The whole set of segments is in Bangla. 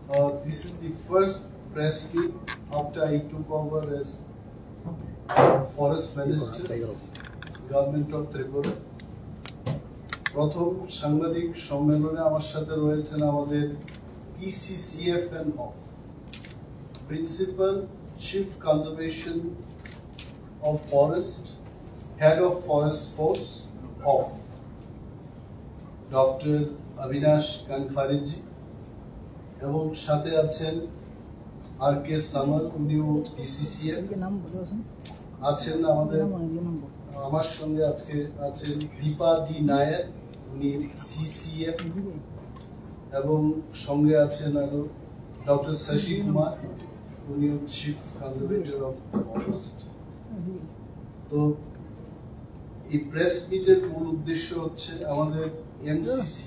This is the first press meet after I took over as Forest Minister, Government of Tripura. প্রথম সাংবাদিক সম্মেলনে আমার সাথে রয়েছেন আমাদের PCCFNO, Principal Chief Conservation of Forest, Head of Forest Force of Dr. Avinash Kanfariji, এবং সাথে আছেন RK Samal, উনিও PCCF আছেন। আমার সঙ্গে আজকে আছেন দীপা ডি নায়ার, উনি CCF, এবং সঙ্গে আছেন আরো ডক্টর শশী কুমার, উনি চিফ কনজারভেটর অফ ফরেস্ট। তো এই প্রেস মিটের মূল উদ্দেশ্য হচ্ছে আমাদের MCC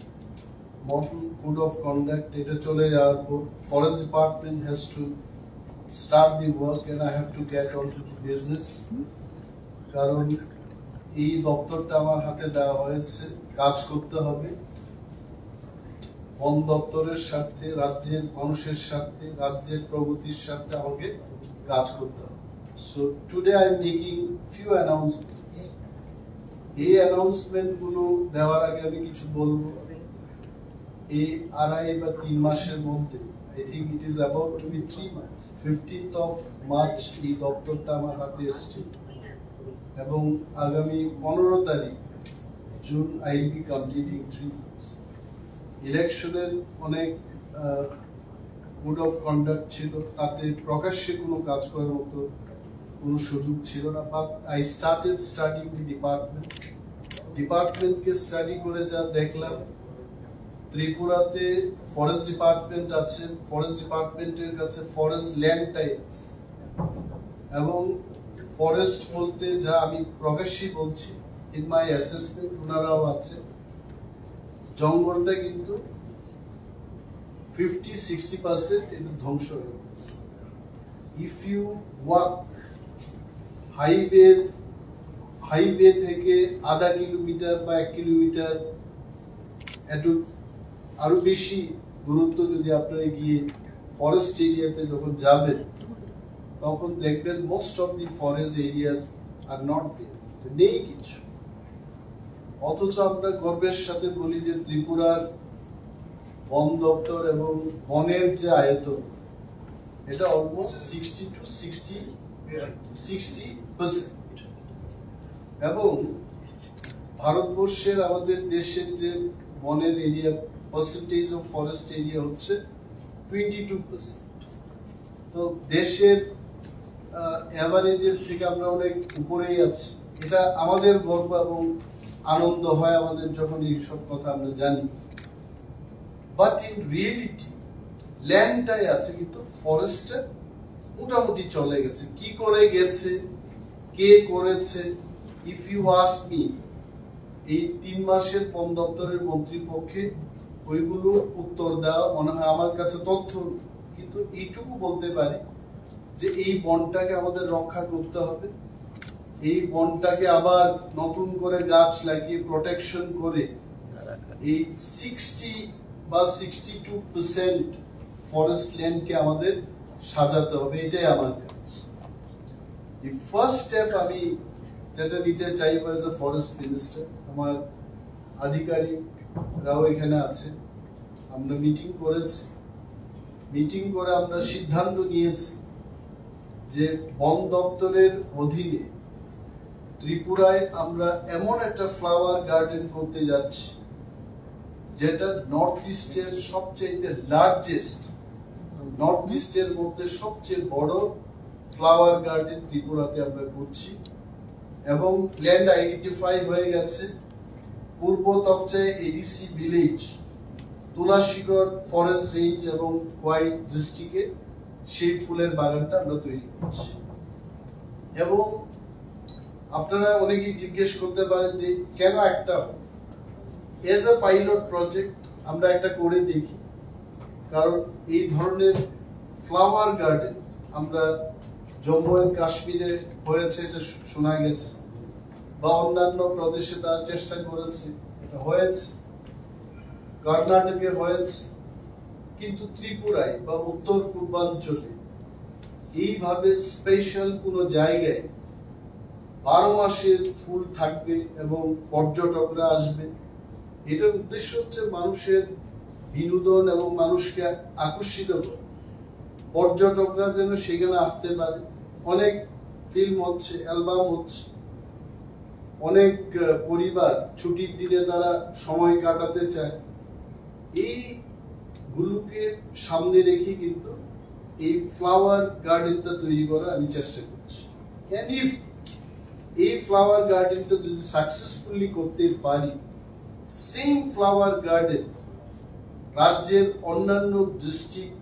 model code of conduct এটা চলে যাওয়ার পর forest department has to start the work and I have to get on to the business. কারণ এই দপ্তরটা আমার হাতে দেওয়া হয়েছে, কাজ করতে হবে বন দপ্তরের স্বার্থে, রাজ্যের মানুষের স্বার্থে, রাজ্যের প্রগতির স্বার্থে আমাকে কাজ করতে হবে। So today I am making few announcement. এই অ্যানাউন্সমেন্ট গুলো দেওয়ার আগে আমি কিছু বলবো। এই 2.5 বা 3 মাসের মধ্যে, I think it is about to be 3 months, 15th March এই দপ্তরটা আমার হাতে এসছে, এবং আগামী 15 তারিখ June I will be completing 3 months. ইলেকশনের অনেক কোড অফ কন্ডাক্ট ছিল, তাতে প্রকাশ্যে কোনো কাজ করার মতো কোনো সুযোগ ছিল না, বাট আই স্টার্টেড স্টাডিং দি ডিপার্টমেন্টকে স্টাডি করে যা দেখলাম, ত্রিপুরাতে ফরেস্ট ডিপার্টমেন্ট আছে, ফরেস্ট ডিপার্টমেন্টের কাছে ফরেস্ট ল্যান্ডটাই আছে, এবং ফরেস্ট বলতে যা আমি প্রকাশ্যই বলছি, ইন মাই অ্যাসেসমেন্ট ওনারাও আছে, জঙ্গলটা কিন্তু 50-60% এটা ধ্বংস হয়ে গেছে। ইফ ইউ ওয়াক হাইওয়ে থেকে আধা কিলোমিটার বা 1 কিলোমিটার একটু আরো বেশি দূরত্ব যদি আপনারা গিয়ে ফরেস্ট এরিয়াতে যখন যাবেন, তখন দেখবেন most of the forest areas are not নেই কিছু। অথচ আমরা গর্বের সাথে বলি যে ত্রিপুরার বন দপ্তর এবং বনের যে আয়তন, এটা অলমোস্ট 60% এবং ভারতবর্ষের আমাদের দেশের যে বনের area percentage of forest area হচ্ছে 22%। তো দেশের এভারেজের থেকে আমরা অনেক উপরেই আছি। এটা আমাদের গর্ব এবং আনন্দ হয় আমাদের যখন এইসব কথা আমরা জানি। বাট ইন রিয়েলিটি ল্যান্ডটাই আছে, কিন্তু ফরেস্টটা মোটামুটি চলে গেছে। কি করে গেছে, কে করেছে, ইফ ইউ আস্ক মি, এই 3 মাসের বন দপ্তরের মন্ত্রীর পক্ষে ওইগুলো উত্তর দেওয়া মনে হয় আমার কাছে তথ্য, কিন্তু এইটুকু বলতে পারি যে এই বনটাকে আমাদের রক্ষা করতে হবে। এই বনটাকে আবার নতুন করে গাছ লাগিয়ে প্রোটেকশন করে এই 60 বা 62% ফরেস্ট ল্যান্ডকে আমাদের সাজাতে হবে, এটাই আমার কাজ। দি ফার্স্ট স্টেপ আমি যেটা নিতে চাইবো এজ এ ফরেস্ট মিনিস্টার, আমার আধিকারিকরাও এখানে আছে, আমরা মিটিং করেছি, মিটিং করে আমরা সিদ্ধান্ত নিয়েছি যে বন দপ্তরের অধীনে ত্রিপুরায় আমরা এমন একটা ফ্লাওয়ার গার্ডেন করতে যাচ্ছি যেটা নর্থ ইস্টের সবচেয়ে লার্জেস্ট, নর্থ ইস্টের মধ্যে সবচেয়ে বড় ফ্লাওয়ার গার্ডেন ত্রিপুরাতে আমরা করছি। এবং ল্যান্ড আইডেন্টিফাই হয়ে গেছে, পূর্ব তপচায় এডিসি ভিলেজ, তুলাশিগড় ফরেস্ট রেঞ্জ এবং হোয়াইট ডিস্ট্রিক্টে সেই ফুলের বাগানটা আমরা তৈরি করছি। এবং আপনারা অনেকেই জিজ্ঞেস করতে পারেন যে কেন একটা এজ এ পাইলট প্রজেক্ট আমরা একটা করে দেখি, কারণ এই ধরনের ফ্লাওয়ার গার্ডেন আমরা জম্মু এন্ড কাশ্মীরে হয়েছে এটা শোনা গেছে, বা অন্যান্য প্রদেশে তার চেষ্টা করেছে, এটা হয়েছে, কর্ণাটকে হয়েছে, কিন্তু ত্রিপুরায় বা উত্তর পূর্বাঞ্চলে এইভাবে স্পেশাল কোনো জায়গায় 12 মাসের ফুল থাকবে এবং পর্যটকরা আসবে। এটার উদ্দেশ্য হচ্ছে মানুষের বিনোদন এবং মানুষকে আকর্ষিত করা, পর্যটকরা যেন সেখানে আসতে পারে। অনেক ফিল্ম হচ্ছে, অ্যালবাম হচ্ছে, অনেক পরিবার ছুটির দিনে তারা সময় কাটাতে চায়। এইগুলোকে সামনে রেখে কিন্তু এই ফ্লাওয়ার গার্ডেনটা তৈরি করার আমি চেষ্টা করছি। এই ফ্লাওয়ার গার্ডেনটা যদি সাকসেসফুলি করতে পারি, সেম ফ্লাওয়ার গার্ডেন রাজ্যের অন্যান্য ডিস্ট্রিক্ট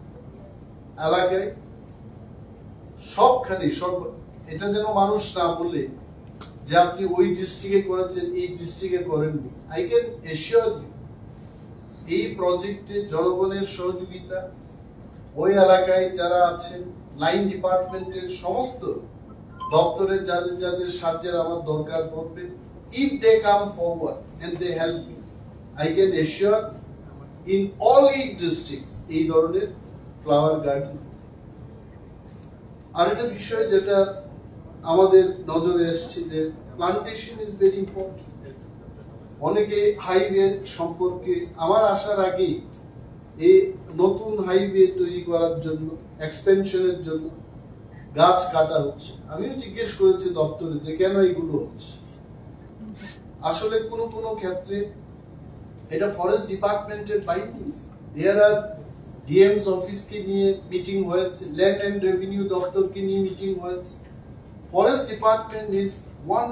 এলাকায় সবখানে এটা যেন মানুষ না বলে যে আপনি ওই ডিস্ট্রিক্টে করেছেন, এই ডিস্ট্রিক্টে করেননি। আই ক্যান এশিওর ইউ, এই প্রজেক্টে জনগণের সহযোগিতা, ওই এলাকায় যারা আছেন, লাইন ডিপার্টমেন্টের সমস্ত দপ্তরের যাদের যাদের সাহায্যের আমার দরকার পড়বে, if they come forward and they help me, I can assure in all 8 districts এই ধরনের ফ্লাওয়ার গার্ডেন। আরেকটা বিষয় যেটা আমাদের নজরে এসছে যে প্লান্টেশন ইজ ভেরি ইম্পর্টেন্ট। অনেকে হাইওয়ে সম্পর্কে, আমার আসার আগে এই নতুন হাইওয়ে তৈরি করার জন্য, এক্সপেনশনের জন্য গাছ কাটা হচ্ছে। আমিও জিজ্ঞেস করেছি দপ্তরে যে কেন এগুলো হচ্ছে। আসলে কোনো কোনো ক্ষেত্রে এটা ফরেস্ট ডিপার্টমেন্টের বাইন্ডিংস। দেয়ার আর ডিএমস অফিসকে নিয়ে মিটিং হয়েছে, ল্যান্ড এন্ড রেভিনিউ দপ্তরকে নিয়ে মিটিং হয়েছে। Forest department is one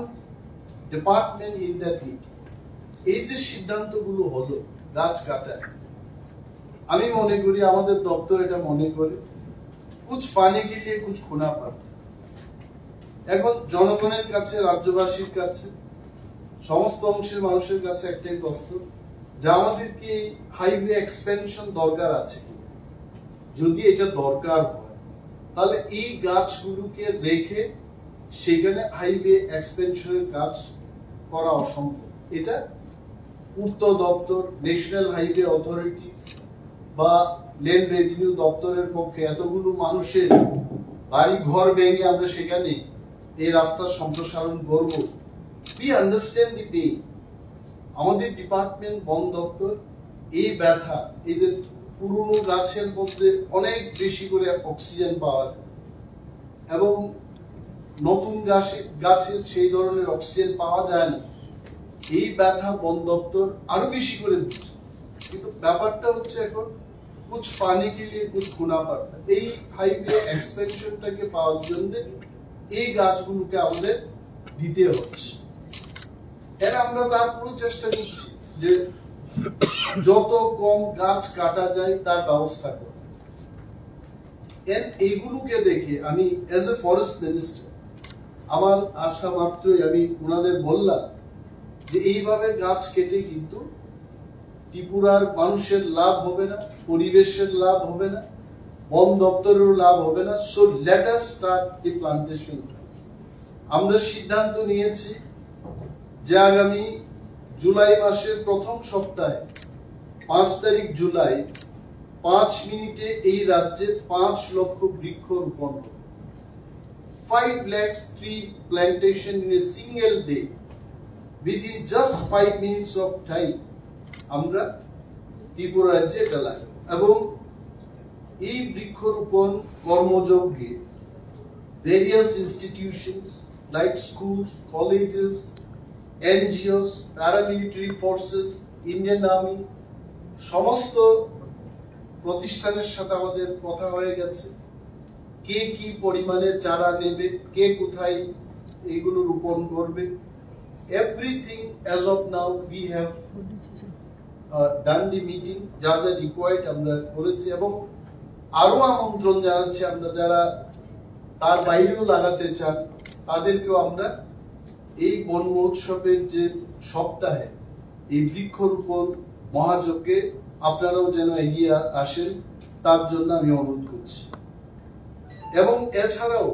department in that meeting. এই যে সিদ্ধান্তগুলো হলো গাছ কাটা, আমি মনে করি আমাদের দপ্তর এটা মনে করে কুছ পানে কে লিয়ে কুছ খোনা পড়তা। এখন জনগণের কাছে, রাজ্যবাসীর কাছে, সমস্ত অংশের মানুষের কাছে একটাই প্রশ্ন যে আমাদেরকে হাইওয়ে এক্সপেনশন দরকার আছে। যদি এটা দরকার হয় তাহলে এই গাছগুলোকে রেখে সেখানে হাইওয়ে এক্সপেনশনের কাজ করা অসম্ভব। এটা পূর্ত দপ্তর, ন্যাশনাল হাইওয়ে অথরিটি বা ল্যান্ড রেভিনিউ দপ্তরের পক্ষে এতগুলো মানুষের বাড়ি ঘর ভেঙে আমরা সেখানে এই রাস্তার সম্প্রসারণ করব। We understand the pain. আমাদের ডিপার্টমেন্ট, বন দপ্তর এই ব্যথা, এদের পুরনো গাছের মধ্যে অনেক বেশি করে অক্সিজেন পাওয়া যায় এবং নতুন গাছের সেই ধরনের অক্সিজেন পাওয়া যায় না। এই ব্যথা বন দপ্তর আরো বেশি করে দিচ্ছে। কিন্তু ব্যাপারটা হচ্ছে এখন কুছ পানি কে লিয়ে কুছ খুনা পড়তা। এই হাইওয়ে এক্সপেনশনটাকে পাওয়ার জন্য এই গাছগুলোকে আমাদের দিতে হচ্ছে। এর আমরা তার পুরো চেষ্টা করছি যে যত কম গাছ কাটা যায় তার ব্যবস্থা করতে। এইগুলোকে দেখে আমি এজ এ ফরেস্ট মিনিস্টার, আমার আশা মাত্রই আমি ওনাদের বললাম যে এইভাবে গাছ কেটে কিন্তু ত্রিপুরার মানুষের লাভ হবে না, পরিবেশের লাভ হবে না, বন দপ্তরেরও লাভ হবে না। সো লেট আস স্টার্ট দি প্লান্টেশন। আমরা সিদ্ধান্ত নিয়েছি যে আগামী জুলাই মাসের প্রথম সপ্তাহে 5 তারিখ জুলাই 5 মিনিটে এই রাজ্যে 5 লক্ষ বৃক্ষ রোপণ হবে। 5 lakhs tree plantation in a single day within just 5 minutes of time আমরা ত্রিপুরা রাজ্যে এটা লাগাবো। এবং এই বৃক্ষরোপণ কর্মযজ্ঞে various institutions like schools, colleges, NGOs, paramilitary forces, Indian Army, সমস্ত প্রতিষ্ঠানের সাথে আমাদের কথা হয়ে গেছে। কে কি পরিমাণে চারা নেবে, কে কোথায় এইগুলো রোপণ করবে। Everything as of now we have done the meeting, যা যা রিকোয়ার্ড আমরা করেছি এবং আরো আমন্ত্রণ জানাচ্ছি আমরা যারা তার বাইরেও লাগাতে চান তাদেরকেও আমরা এই বন মহোৎসবের যে সপ্তাহে এই বৃক্ষরোপণ মহাযজ্ঞে আপনারাও যেন এগিয়ে আসেন তার জন্য আমি অনুরোধ করছি। এবং এছাড়াও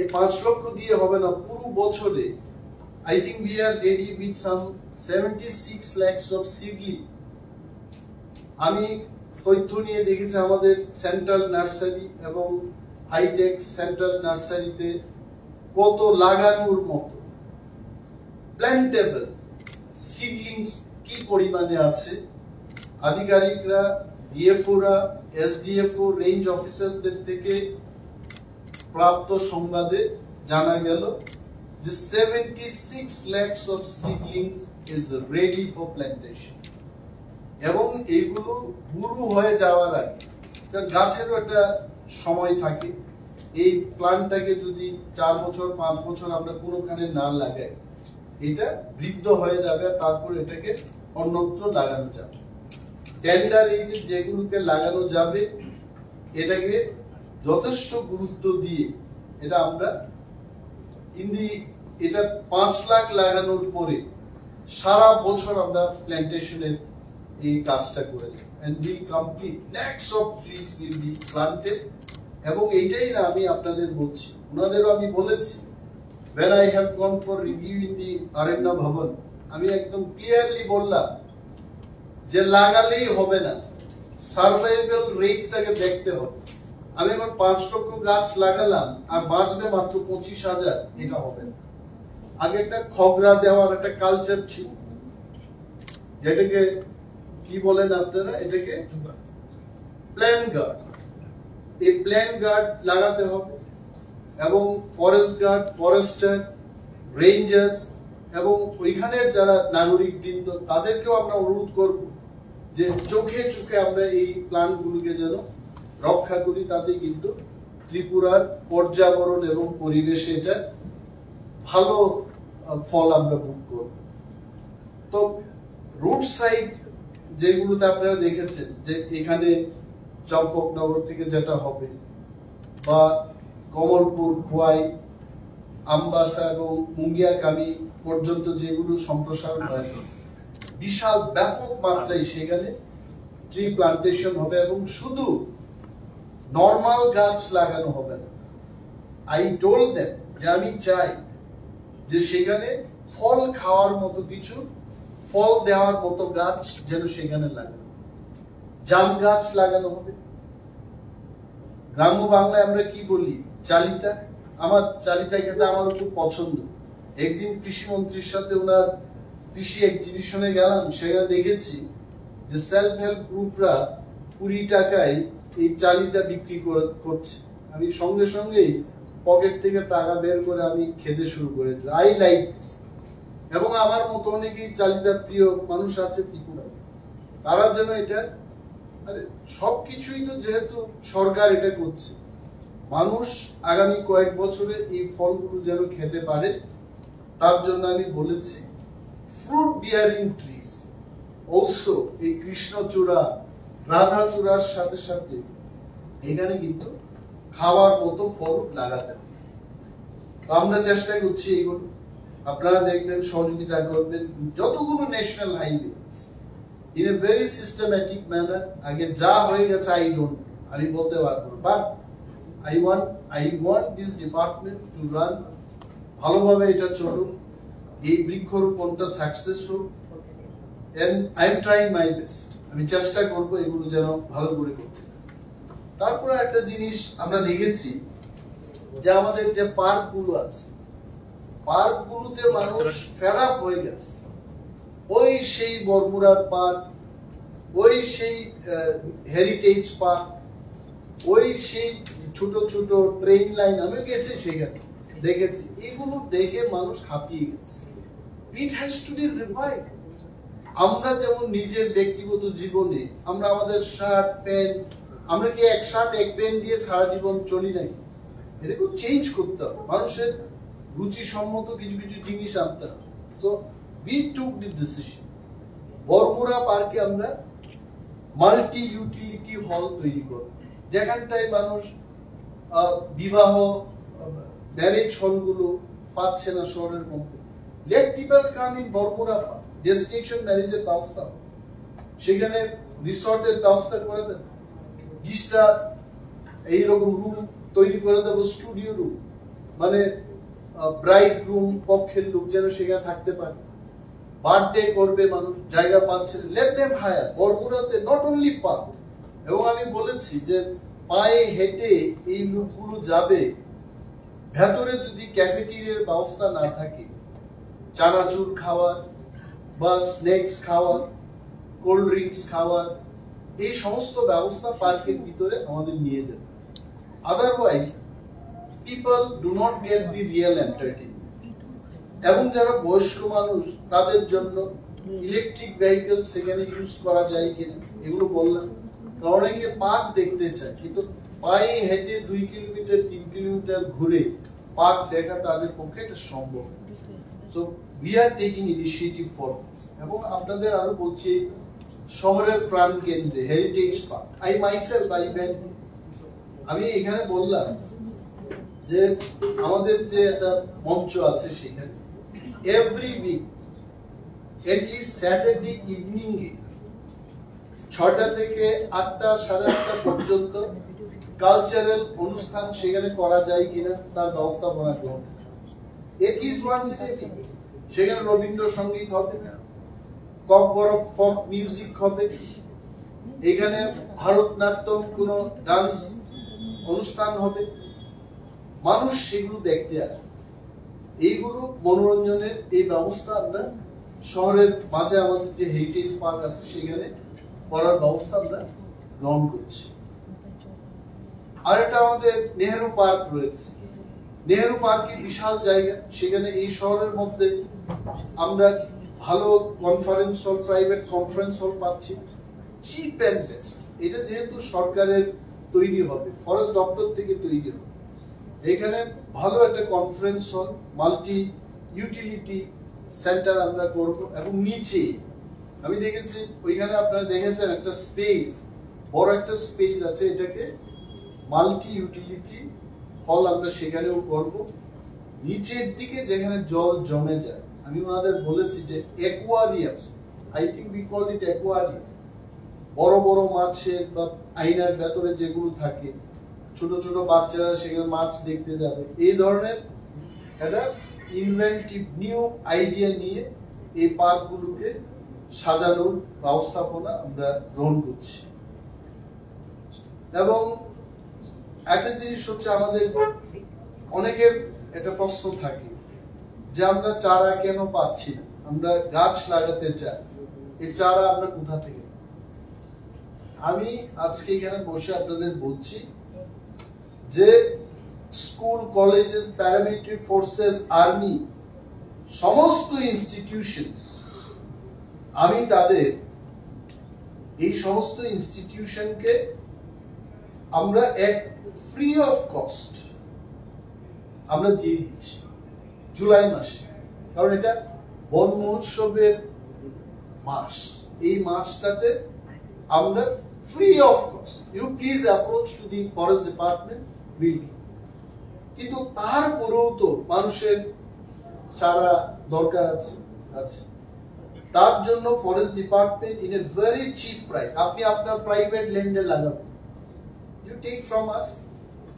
এই 5 লক্ষ দিয়ে হবে না, পুরো বছরে I think we are ready with some 76 lakhs of seedling. আমি তথ্য নিয়ে দেখেছে আমাদের সেন্ট্রাল নার্সারি এবং হাইটেক সেন্ট্রাল নার্সারিতে কত লাগানোর মতো প্ল্যান্টেবল সিডলিংস কি পরিমাণে আছে। আধিকারিকরা, ডিএফওরা, এসডিএফও, রেঞ্জ অফিসারদের থেকে প্রাপ্ত সংবাদে জানা গেল যে 76 lakhs of seedlings is ready for plantation, এবং এইগুলো বুরু হয়ে যাওয়ার আগে, কারণ গাছেরও একটা সময় থাকে, এই প্ল্যান্টটাকে যদি 4 বছর 5 বছর আমরা কোনোখানে না লাগাই এটা বৃদ্ধ হয়ে যাবে, তারপর এটাকে অন্যত্র লাগানো যাবে। টেন্ডার এই যেগুলোকে লাগানো যাবে এটাকে যথেষ্ট গুরুত্ব দিয়ে এটা আমরা এটা 5 লাখ লাগানোর পরে সারা বছর আমরা প্ল্যান্টেশনের এই কাজটা করে দিই and we complete lakhs of trees will be planted। এবং এইটাই না আমি আপনাদের বলছি, ওনাদেরও আমি বলেছি when I have gone for review in the Aranya Bhavan, আমি একদম ক্লিয়ারলি বললাম যে লাগালেই হবে না, সার্ভাইভাল রেটটাকে দেখতে হবে। আমি এখন 5 লক্ষ গাছ লাগালাম আর বাঁচবে মাত্র 25,000, এটা হবে না। আগে একটা খগরা দেওয়ার একটা কালচার ছিল, যেটাকে কি বলেন আপনারা, এটাকে প্ল্যান গার্ড। এই প্ল্যান গার্ড লাগাতে হবে এবং ফরেস্ট গার্ড, ফরেস্টার, রেঞ্জার্স এবং ওইখানের যারা নাগরিক বৃন্দ তাদেরকেও আমরা অনুরোধ করব যে চোখে চোখে আমরা এই প্ল্যান্টগুলোকে যেন রক্ষা করি, তাতে কিন্তু ত্রিপুরার পর্যাবরণ এবং পরিবেশে এটা ভালো ফল আমরা ভোগ করব। তো রুট সাইড যেগুলোতে আপনারা দেখেছেন যে এখানে চম্পকনগর থেকে যেটা হবে বা কমলপুর, খোয়াই, আমবাসা এবং মুঙ্গিয়াকামি পর্যন্ত যেগুলো সম্প্রসারণ হয়েছে, বিশাল ব্যাপক মাত্রায় সেখানে ট্রি প্লান্টেশন হবে এবং শুধু নরমাল গাছ লাগানো হবে না। আই টোল্ড দেম যে আমি চাই যে সেখানে ফল খাওয়ার মতো কিছু, ফল দেওয়ার মতো গাছ যেন সেখানে লাগানো, জাম গাছ লাগানো হবে। গ্রাম্য বাংলায় আমরা কি বলি, চালিতা। আমার চালিতা খেতে আমার খুব পছন্দ। একদিন কৃষি মন্ত্রীর সাথে ওনার কৃষি এক্সিবিশনে গেলাম, সেখানে দেখেছি যে সেলফ হেল্প গ্রুপরা 20 টাকায় এই চালিতা বিক্রি করছে। আমি সঙ্গে সঙ্গেই পকেট থেকে টাকা বের করে আমি খেতে শুরু করেছি। I like this. এবং আমার মতো অনেকেই চালিতা প্রিয় মানুষ আছে ত্রিপুরায়, তারা যেন এটা, আরে সবকিছুই তো যেহেতু সরকার এটা করছে, মানুষ আগামী কয়েক বছরে এই ফলগুলো যেন খেতে পারে, তার জন্য আমি বলেছি ফ্রুট বিয়ারিং ট্রিজ অলসো, এই কৃষ্ণচূড়া, রাধাচূড়ার সাথে সাথে এখানে কিন্তু খাওয়ার মতো ফল লাগাতে হবে। তো আমরা চেষ্টা করছি এগুলো, আপনারা দেখবেন, সহযোগিতা করবেন। যতগুলো national highway in a very systematic manner, আগে যা হয়ে গেছে আমি বলতে পারবো, but I want this department to run ভালোভাবে, এটা চলুক, এই বৃক্ষরোপণটা সাকসেস হোক, and I am trying my best। আমি চেষ্টা করব এগুলো যেন ভালো করে করতে। তারপরে একটা জিনিস আমরা দেখেছি যে আমাদের যে পার্কগুলো আছে, পার্কগুলোতে মানুষ ফেড আপ হয়ে গেছে। ওই সেই বরমুরার পার্ক, ওই সেই হেরিটেজ পার্ক, ওই সেই ছোট ছোট ট্রেন লাইন, আমি গেছি সেখানে দেখেছি, এগুলো দেখে মানুষ হাঁপিয়ে গেছে। It has to be revive. আমরা যেমন নিজের ব্যক্তিগত জীবনে আমরা আমাদের শার্ট প্যান্ট, আমরা কি এক শার্ট এক প্যান্ট দিয়ে সারা জীবন চলি নাই? এটাকে চেঞ্জ করতে হবে, মানুষের রুচি সম্মত কিছু কিছু জিনিস আনতে হবে। তো we took the decision, Baramura পার্কে আমরা মাল্টি ইউটিলিটি হল তৈরি করব, যেখানটায় মানুষ বিবাহ ম্যারেজ হলগুলো পাচ্ছে না শহরের মধ্যে। Let people come in Baramura park, destination ম্যারেজের ব্যবস্থা, সেখানে রিসর্টের ব্যবস্থা করে দেব, 20টা এইরকম রুম তৈরি করে দেবো, স্টুডিও রুম, মানে ব্রাইড রুম পক্ষের লোক যেন সেখানে থাকতে পারে। বার্থডে করবে মানুষ, জায়গা পাচ্ছে, লেট দেম হায়ার। বরমুরাতে নট অনলি পার্ক, এবং আমি বলেছি যে পায়ে হেঁটে এই লোকগুলো যাবে, ভেতরে যদি ক্যাফেটেরিয়ার ব্যবস্থা না থাকে, চানাচুর খাওয়ার বা স্ন্যাক্স খাওয়ার, কোল্ড ড্রিঙ্কস খাওয়ার, এই সমস্ত ব্যবস্থা পার্কের ভিতরে আমাদের নিয়ে যেতে। Otherwise people do not get the real entertainment. এবং যারা বয়স্ক মানুষ তাদের জন্য ইলেকট্রিক ভেহিকল সেখানে ইউজ করা যায় কিনা এগুলো বললাম। অনেকে পার্ক দেখতে চায়, কিন্তু পায়ে হেঁটে 2 কিলোমিটার 3 কিলোমিটার ঘুরে পার্ক দেখা তাদের পক্ষে এটা সম্ভব। So we are taking initiative for this. এবং আপনাদের আরো বলছি, শহরের প্রাণ কেন্দ্রে heritage park, I myself I went. আমি এখানে বললাম যে আমাদের যে একটা মঞ্চ আছে সেখানে every week at least Saturday evening এ 6টা থেকে 8টা 8:30 পর্যন্ত কালচারাল অনুষ্ঠান সেখানে করা যায় কিনা তার ব্যবস্থাপনা করুন। এটলিস্ট ওয়ান্স এ উইক সেখানে রবীন্দ্রসঙ্গীত হবে, ফোক মিউজিক হবে, এখানে ভারতনাট্যম কোন ডান্স অনুষ্ঠান হবে, মানুষ সেগুলো দেখতে আসে। এইগুলো মনোরঞ্জনের এই ব্যবস্থা আমরা শহরের মাঝে আমাদের যে হেরিটেজ পার্ক আছে সেখানে করার ব্যবস্থা আমরা গ্রহণ করছি। আর একটা আমাদের নেহেরু পার্ক রয়েছে। নেহেরু পার্কে বিশাল জায়গা, সেখানে এই শহরের মধ্যে আমরা ভালো conference hall, private conference hall পাচ্ছি, চিপ এন্ড বেস্ট। এটা যেহেতু সরকারের তৈরি হবে, ফরেস্ট দপ্তর থেকে তৈরি হবে, এখানে ভালো একটা conference hall, multi utility centre আমরা করব। এবং নিচে আমি দেখেছি, ওইখানে আপনারা দেখেছেন একটা স্পেস, বড় একটা স্পেস আছে, এটাকে মাল্টি ইউটিলিটি হল আমরা সেখানেও করব। নিচের দিকে যেখানে জল জমে যায়, আমি ওনাদের বলেছি যে aquarium, I think we call it aquarium, বড় বড় মাছের বা আইনার ভেতরে যেগুলো থাকে, ছোট ছোট বাচ্চারা সেখানে মাছ দেখতে যাবে, এই ধরনের একটা ইনভেন্টিভ নিউ আইডিয়া নিয়ে এই পার্কগুলোকে সাজানোর ব্যবস্থাপনা আমরা গ্রহণ করছি। এবং একটা জিনিস হচ্ছে, আমাদের অনেকের একটা প্রশ্ন থাকে যে আমরা চারা কেন পাচ্ছি না, আমরা গাছ লাগাতে চাই, এই চারা আমরা কোথা থেকে? আমি আজকে এখানে বসে আপনাদের বলছি যে school, colleges, paramilitary forces, army, সমস্ত ইনস্টিটিউশনস, আমি তাদের এই সমস্ত ইনস্টিটিউশনকে আমরা এক ফ্রি অফ কস্ট আমরা দিয়ে দিচ্ছি জুলাই মাসে। কারণ এটা বন মহোৎসবের মাস, এই মাসটাতে আমরা free of cost, you please approach to the forest department building. কিন্তু তারপরেও তো মানুষের চারা দরকার আছে, তার জন্য forest department in a very cheap price, আপনি আপনার প্রাইভেট ল্যান্ডে লাগাবেন, ইউ টেক ফ্রম আস,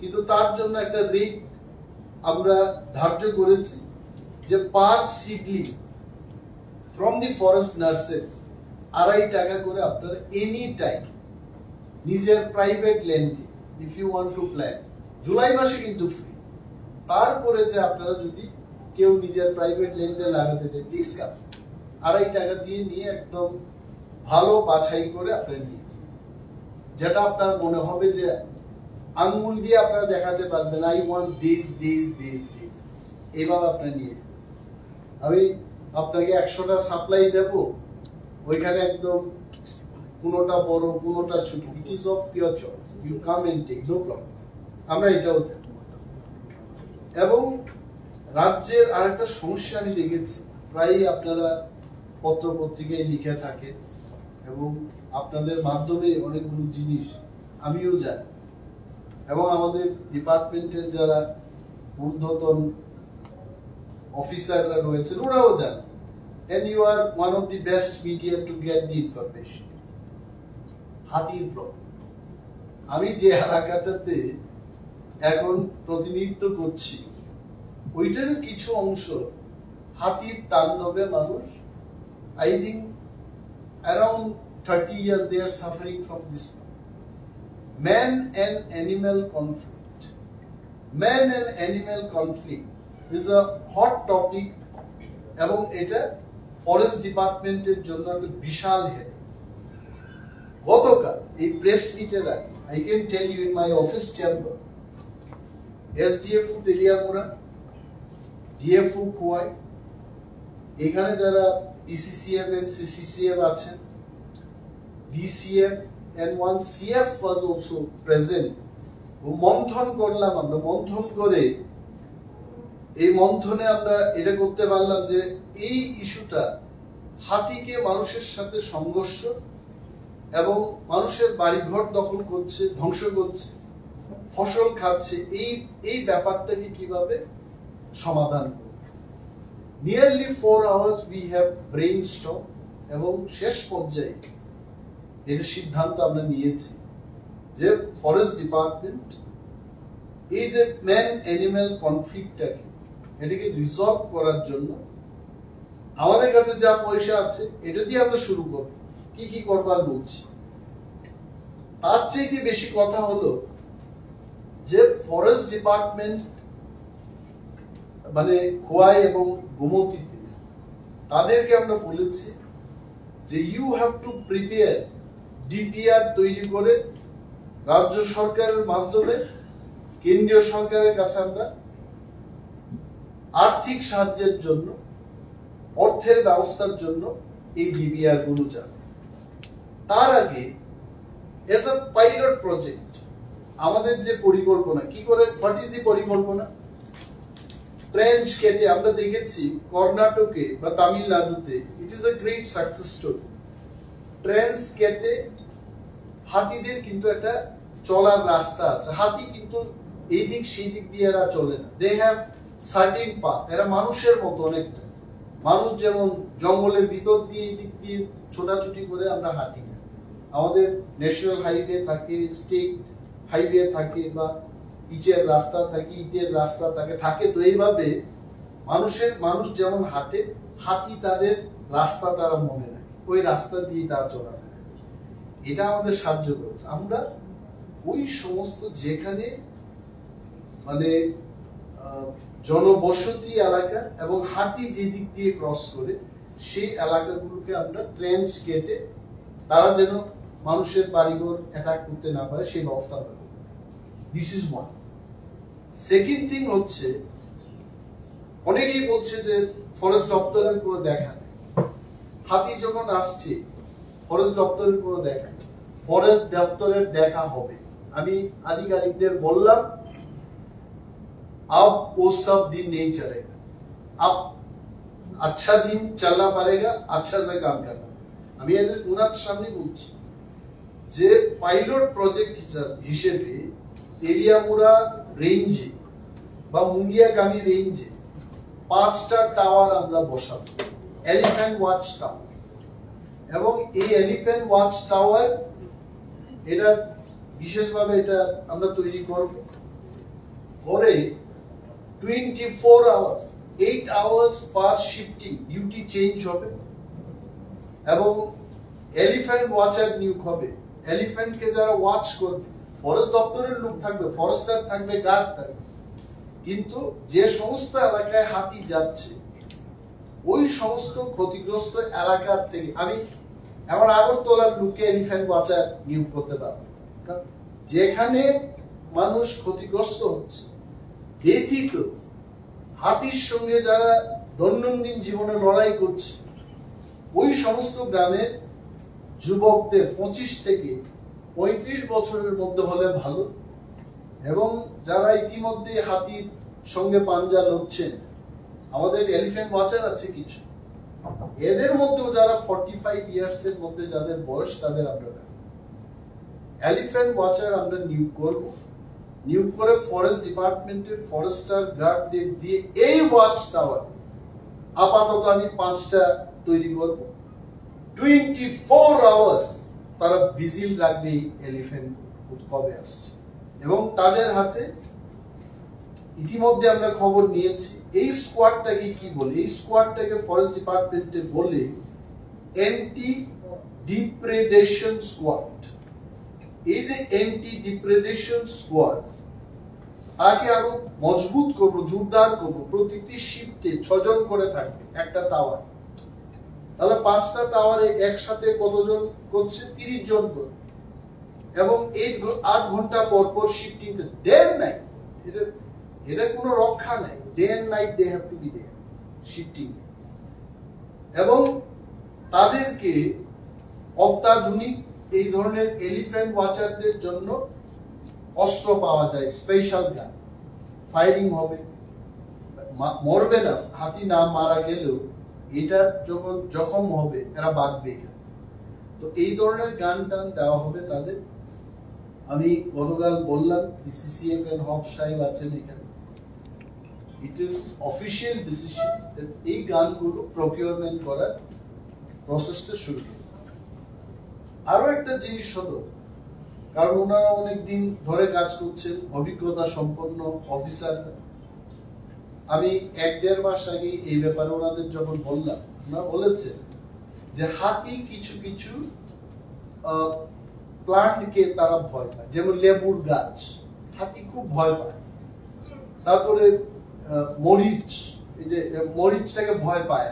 কিন্তু তার জন্য একটা রেট আমরা ধার্য করেছি যে per seedling from the forest nurseries 2.5 টাকা করে আপনারা এনি টাইম নিজের প্রাইভেট ল্যান্ডে if you want to plan, July মাসে কিন্তু ফ্রি। তারপরে যে আপনারা যদি কেউ নিজের প্রাইভেট ল্যান্ডে লাগাতে চান, প্লিজ কাম, 2.5 টাকা দিয়ে নিয়ে একদম ভালো বাছাই করে আপনারা নিয়ে, যেটা আপনার মনে হবে যে আঙ্গুল দিয়ে আপনারা দেখাতে পারবেন I want this this this this, এইভাবে আপনারা নিয়ে। আমি আপনাকে 100টা সাপ্লাই দেব, ওইখানে একদম কোনোটা বড় কোনোটা ছোট, it is of your choice, you come and take, no problem, আমরা এটাও দেব। এবং রাজ্যের আরেকটা সমস্যা আমি দেখেছি, প্রায়ই আপনারা পত্র পত্রিকায় লিখে থাকেন এবং আপনাদের মাধ্যমে অনেকগুলো জিনিস আমিও জানি, এবং আমাদের ডিপার্টমেন্টের যারা ঊর্ধ্বতন অফিসাররা রয়েছেন ওরাও জানেন, and you are one of the best media to get the information. হাতির প্রবলেম, আমি যে এলাকাটাতে এখন প্রতিনিধিত্ব করছি ওইটারও কিছু অংশ হাতির তাণ্ডবে মানুষ, I think around 30 years they are suffering from this. man and animal conflict. Man and animal conflict is a hot topic এবং এটা ফরেস্ট ডিপার্টমেন্টের জন্য একটা বিশাল হেড। গতকাল এই প্রেস মিটের আগে I can tell you in my office chamber, SDFO Teliamura, DFO Khowai, এখানে যারা PCCF and CCCF আছেন, DCF and one CF was also present. মন্থন করলাম আমরা, মন্থন করে এই মন্থনে আমরা এটা করতে পারলাম যে এই ইস্যুটা হাতিকে মানুষের সাথে সংঘর্ষ এবং মানুষের বাড়িঘর দখল করছে, ধ্বংস করছে, ফসল খাচ্ছে, এই ব্যাপারটাকে কিভাবে সমাধান করব। Nearly 4 hours we have brainstorm এবং শেষ পর্যায়ে এর সিদ্ধান্ত আমরা নিয়েছি যে ফরেস্ট ডিপার্টমেন্ট এই যে ম্যান অ্যানিম্যাল কনফ্লিক্টটাকে এটাকে রিসলভ করার জন্য আমাদের কাছে যা পয়সা আছে এটা দিয়ে আমরা শুরু করব। কি কি করবার বলছি, তার চাইতে বেশি কথা হলো যে ফরেস্ট ডিপার্টমেন্ট মানে খোয়াই এবং গোমতীতে তাদেরকে আমরা বলেছি যে you have to prepare DPR তৈরি করে রাজ্য সরকারের মাধ্যমে কেন্দ্রীয় সরকারের কাছে আমরা আর্থিক সাহায্যের জন্য, অর্থের ব্যবস্থার জন্য এই ডিপিআর গুলো যাবে। তার আগে এজ আ পাইলট প্রজেক্ট আমাদের যে পরিকল্পনা কি করে, হোয়াট ইজ দি পরিকল্পনা, ট্রেঞ্চ কেটে আমরা দেখেছি কর্ণাটকে বা তামিলনাড়ুতে it is a great success story. Trench কেটে হাতিদের কিন্তু একটা চলার রাস্তা আছে, হাতি কিন্তু এই দিক সেই দিক দিয়ে এরা চলে না, দে হ্যাভ সার্টেন পাথ, এরা মানুষের মতো অনেকটা, মানুষ যেমন জঙ্গলের ভিতর দিয়ে এই দিক দিয়ে ছোটাছুটি করে আমরা হাঁটি না, আমাদের ন্যাশনাল হাইওয়ে থাকে, স্টেট হাইওয়ে থাকে বা পিচের রাস্তা থাকে, ইটের রাস্তা থাকে, তো এইভাবে মানুষ যেমন হাঁটে, হাতি তাদের রাস্তা তারা মনে রাখে, ওই রাস্তা দিয়ে তারা চলা থাকে। এটা আমাদের সাহায্য করেছে। আমরা ওই সমস্ত যেখানে মানে জনবসতি এলাকা এবং হাতি যে দিক দিয়ে ক্রস করে সেই এলাকাগুলোকে আমরা ট্রেঞ্চ কেটে তারা যেন মানুষের বাড়িঘর অ্যাটাক করতে না পারে সেই ব্যবস্থা করব। This is one. Second thing হচ্ছে, অনেকেই বলছে যে ফরেস্ট দপ্তরের পুরো দেখা নেই, হাতি যখন আসছে ফরেস্ট দপ্তরের পুরো দেখা নেই, ফরেস্ট দপ্তরের দেখা হবে। আমি আধিকারিকদের বললাম अब वो सब दिन नहीं चलेगा, अब अच्छा दिन चलना पड़ेगा, अच्छा से काम करना। আমি এদের উনার সামনে বলছি যে পাইলট প্রজেক্ট হিসেবে তেলিয়ামুড়া রেঞ্জে বা মুঙ্গিয়াকামি রেঞ্জে 5টা টাওয়ার আমরা বসাবো, এলিফ্যান্ট ওয়াচ টাওয়ার। এবং এই এলিফ্যান্ট ওয়াচ টাওয়ার এটা বিশেষভাবে এটা আমরা তৈরি করব, করে 24 hours 8 hours পার শিফটিং ডিউটি চেঞ্জ হবে এবং এলিফ্যান্ট ওয়াচার নিয়োগ হবে। এলিফ্যান্টকে যারা ওয়াচ করবে, ফরেস্ট দপ্তরের লোক থাকবে, ফরেস্টার থাকবে, গার্ড থাকবে, কিন্তু যে সমস্ত এলাকায় হাতি যাচ্ছে ওই সমস্ত ক্ষতিগ্রস্ত এলাকার থেকে আমি আমার আগরতলার লোককে এলিফ্যান্ট ওয়াচার নিয়োগ করতে পারবো, যেখানে মানুষ ক্ষতিগ্রস্ত হচ্ছে, ব্যথিত, হাতির সঙ্গে যারা দৈনন্দিন জীবনে লড়াই করছে, ওই সমস্ত গ্রামের যুবকদের 25 থেকে 35 বছরের মধ্যে হলে ভালো, এবং যারা ইতিমধ্যে হাতির সঙ্গে পাঞ্জা লড়ছেন, আমাদের এলিফ্যান্ট ওয়াচার আছে কিছু, এদের মধ্যেও যারা 45 ইয়ার্স এর মধ্যে যাদের বয়স, তাদের আমরা এলিফ্যান্ট ওয়াচার আমরা নিয়োগ করব। নিয়োগ করে ফরেস্ট ডিপার্টমেন্টের ফরেস্টার গার্ডদের দিয়ে এই ওয়াচ টাওয়ার আপাতত আমি 5টা তৈরি করব। 24 hours তারা ভিজিল রাখবে এলিফ্যান্ট কবে আসছে, এবং তাদের হাতে ইতিমধ্যে আমরা খবর নিয়েছি এই স্কোয়াডটাকে কি বলে, এই স্কোয়াডটাকে ফরেস্ট ডিপার্টমেন্টে বলে অ্যান্টি ডিপ্রেডেশন স্কোয়াড। এই যে অ্যান্টি ডিপ্রেডেশন স্কোয়াড, তাকে আরো মজবুত করবো, জোরদার করবো। প্রতিটি শিফটে 6 জন করে থাকবে একটা টাওয়ার, তাহলে 5টা টাওয়ারে একসাথে কতজন করছে? 30 জন করে, এবং 8 ঘন্টা পর পর শিফটিং। ডে এন্ড নাইট, এটা কোনো রক্ষা নাই। Day and night they have to be there shifting. এবং তাদেরকে অত্যাধুনিক এই ধরনের এলিফ্যান্ট ওয়াচারদের জন্য অস্ত্র পাওয়া যায়, স্পেশাল গান, ফায়ারিং হবে, মরবে না। হাতি না মারা গেলেও এটা যখন জখম হবে এরা বাঁচবে। তো এই ধরনের গান টান দেওয়া হবে তাদের। আমি গতকাল বললাম পিসিসিএফ এর হক সাহেব আছেন এখানে, ইট ইজ অফিসিয়াল ডিসিশন এই গানগুলো প্রকিউরমেন্ট করার প্রসেসটা শুরু করবে। আরো একটা জিনিস হলো, কারণ ওনারা অনেকদিন ধরে কাজ করছেন, অভিজ্ঞতা সম্পন্ন অফিসার। আমি 1-1.5 মাস আগে এই ব্যাপারে ওনাদের যখন বললাম, ওনারা বলেছে যে হাতি কিছু কিছু প্লান্টকে তারা ভয় পায়, যেমন লেবুর গাছ হাতি খুব ভয় পায়। তারপরে মরিচ, এই যে মরিচটাকে ভয় পায়,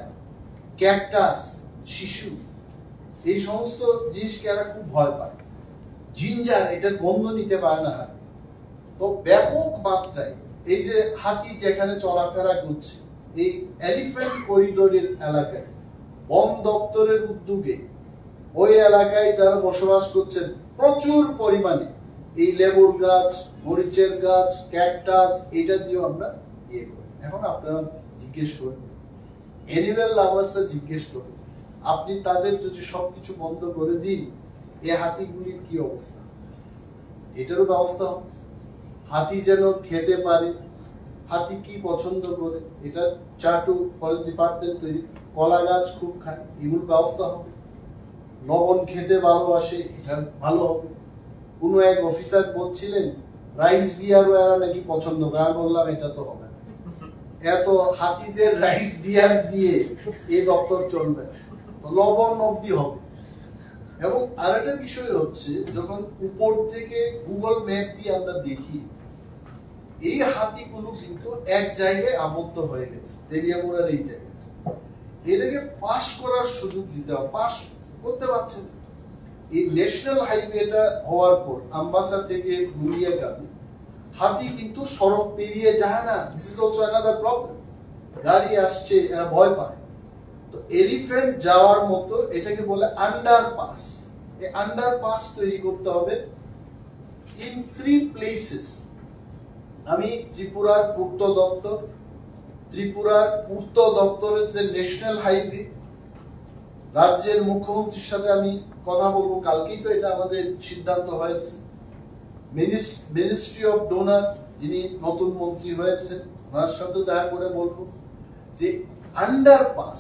ক্যাকটাস, শিশু, এই সমস্ত জিনিসকে এরা খুব ভয় পায়। জিঞ্জার, এটার গন্ধ নিতে পারে না হাতি। তো ব্যাপক মাত্রায় এই যে হাতি যেখানে চলাফেরা করছে এই এলিফ্যান্ট করিডোরের এলাকায়, বন দপ্তরের উদ্যোগে ওই এলাকায় যারা বসবাস করছেন প্রচুর পরিমাণে এই লেবুর গাছ, মরিচের গাছ, ক্যাকটাস, এটা দিয়ে আমরা ইয়ে করি। এখন আপনারা জিজ্ঞেস করবেন, অ্যানিম্যাল লাভার্সরা জিজ্ঞেস করবেন, আপনি তাদের যদি সবকিছু বন্ধ করে দিন এই হাতিগুলির কি অবস্থা? এটারও ব্যবস্থা হবে। হাতি যেন খেতে পারে, হাতি কি পছন্দ করে, এটা চাটু ফরেস্ট ডিপার্টমেন্ট তৈরি। কলা গাছ খুব খায়, এগুলো ব্যবস্থা হবে। লবণ খেতে ভালোবাসে, এটা ভালো হবে। কোন এক অফিসার বলছিলেন রাইস বিয়ারও এরা নাকি পছন্দ করে। আমি বললাম এটা তো হবে না, এত হাতিদের রাইস বিয়ার দিয়ে এই দপ্তর চলবে না, লবণ অব্দি হবে। এবং আরেকটা বিষয় হচ্ছে, যখন উপর থেকে গুগল ম্যাপ দিয়ে আমরা দেখি এই হাতিগুলো কিন্তু এক জায়গায় আবদ্ধ হয়ে গেছে, তেলিয়ামুড়ার এই জায়গায়। এটাকে পাস করার সুযোগ দিতে হবে, পাস করতে পারছে না। এই ন্যাশনাল হাইওয়েটা হওয়ার পর আমবাসা থেকে গুলিয়াগামী হাতি কিন্তু সড়ক পেরিয়ে যায় না। This is also another problem. গাড়ি আসছে, এরা ভয় পায়। তো এলিফ্যান্ট যাওয়ার মতো এটাকে বলে আন্ডারপাস। এই আন্ডারপাস তৈরি করতে হবে ইন 3 প্লেসেস। আমি ত্রিপুরার পূর্ত দপ্তরের যে ন্যাশনাল হাইওয়ে, রাজ্যের মুখ্যমন্ত্রীর সাথে আমি কথা বলবো, কালকেই তো এটা আমাদের সিদ্ধান্ত হয়েছে। মিনিস্ট্রি অফ ডোনার, যিনি নতুন মন্ত্রী হয়েছেন, ওনার সাথে দেখা করে বলবো যে আন্ডারপাস,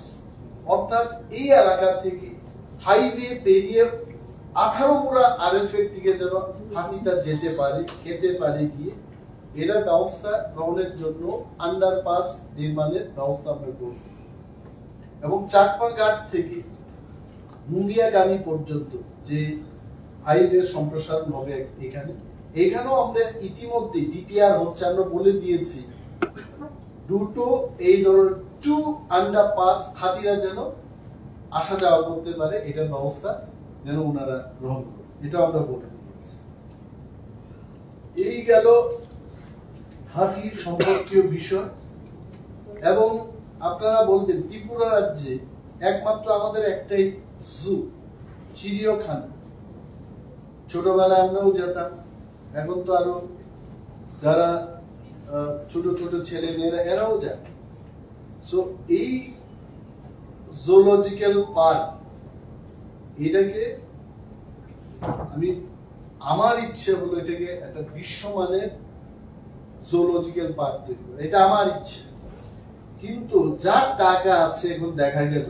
অর্থাৎ এই এলাকা থেকে হাইওয়ে পেরিয়ে 18 মুড়া আরএফ এর দিকে যেন হাতিটা যেতে পারে, খেতে পারে গিয়ে, এর ব্যবস্থা গ্রহণের জন্য আন্ডারপাস নির্মাণের ব্যবস্থা আমরা করব। এবং চাকমা ঘাট থেকে মুঙ্গিয়াগামী পর্যন্ত যে হাইওয়ে সম্প্রসারণ হবে এখানেও আমরা ইতিমধ্যে ডিপিআর হচ্ছে, আমরা বলে দিয়েছি দুটো এই ধরনের 2 আন্ডারপাস হাতিরা যেন আসা যাওয়া করতে পারে, এটার ব্যবস্থা যেন ওনারা গ্রহণ করে, এটা আমরা বলে দিয়েছি। এই গেল হাতির সম্পর্কীয় বিষয়। এবং আপনারা বলবেন ত্রিপুরা রাজ্যে একমাত্র আমাদের একটাই জু, চিড়িয়াখানা। ছোটবেলায় আমরাও যেতাম, এখন তো আরো যারা ছোট ছোট ছেলে মেয়েরা এরাও যায়। সো এই জুলজিক্যাল পার্ক, এটাকে আমার ইচ্ছে হলো এটাকে একটা বিশ্বমানের জুলজিক্যাল পার্ক তৈরি করা, এটা আমার ইচ্ছে। কিন্তু যার টাকা আছে, এখন দেখা গেল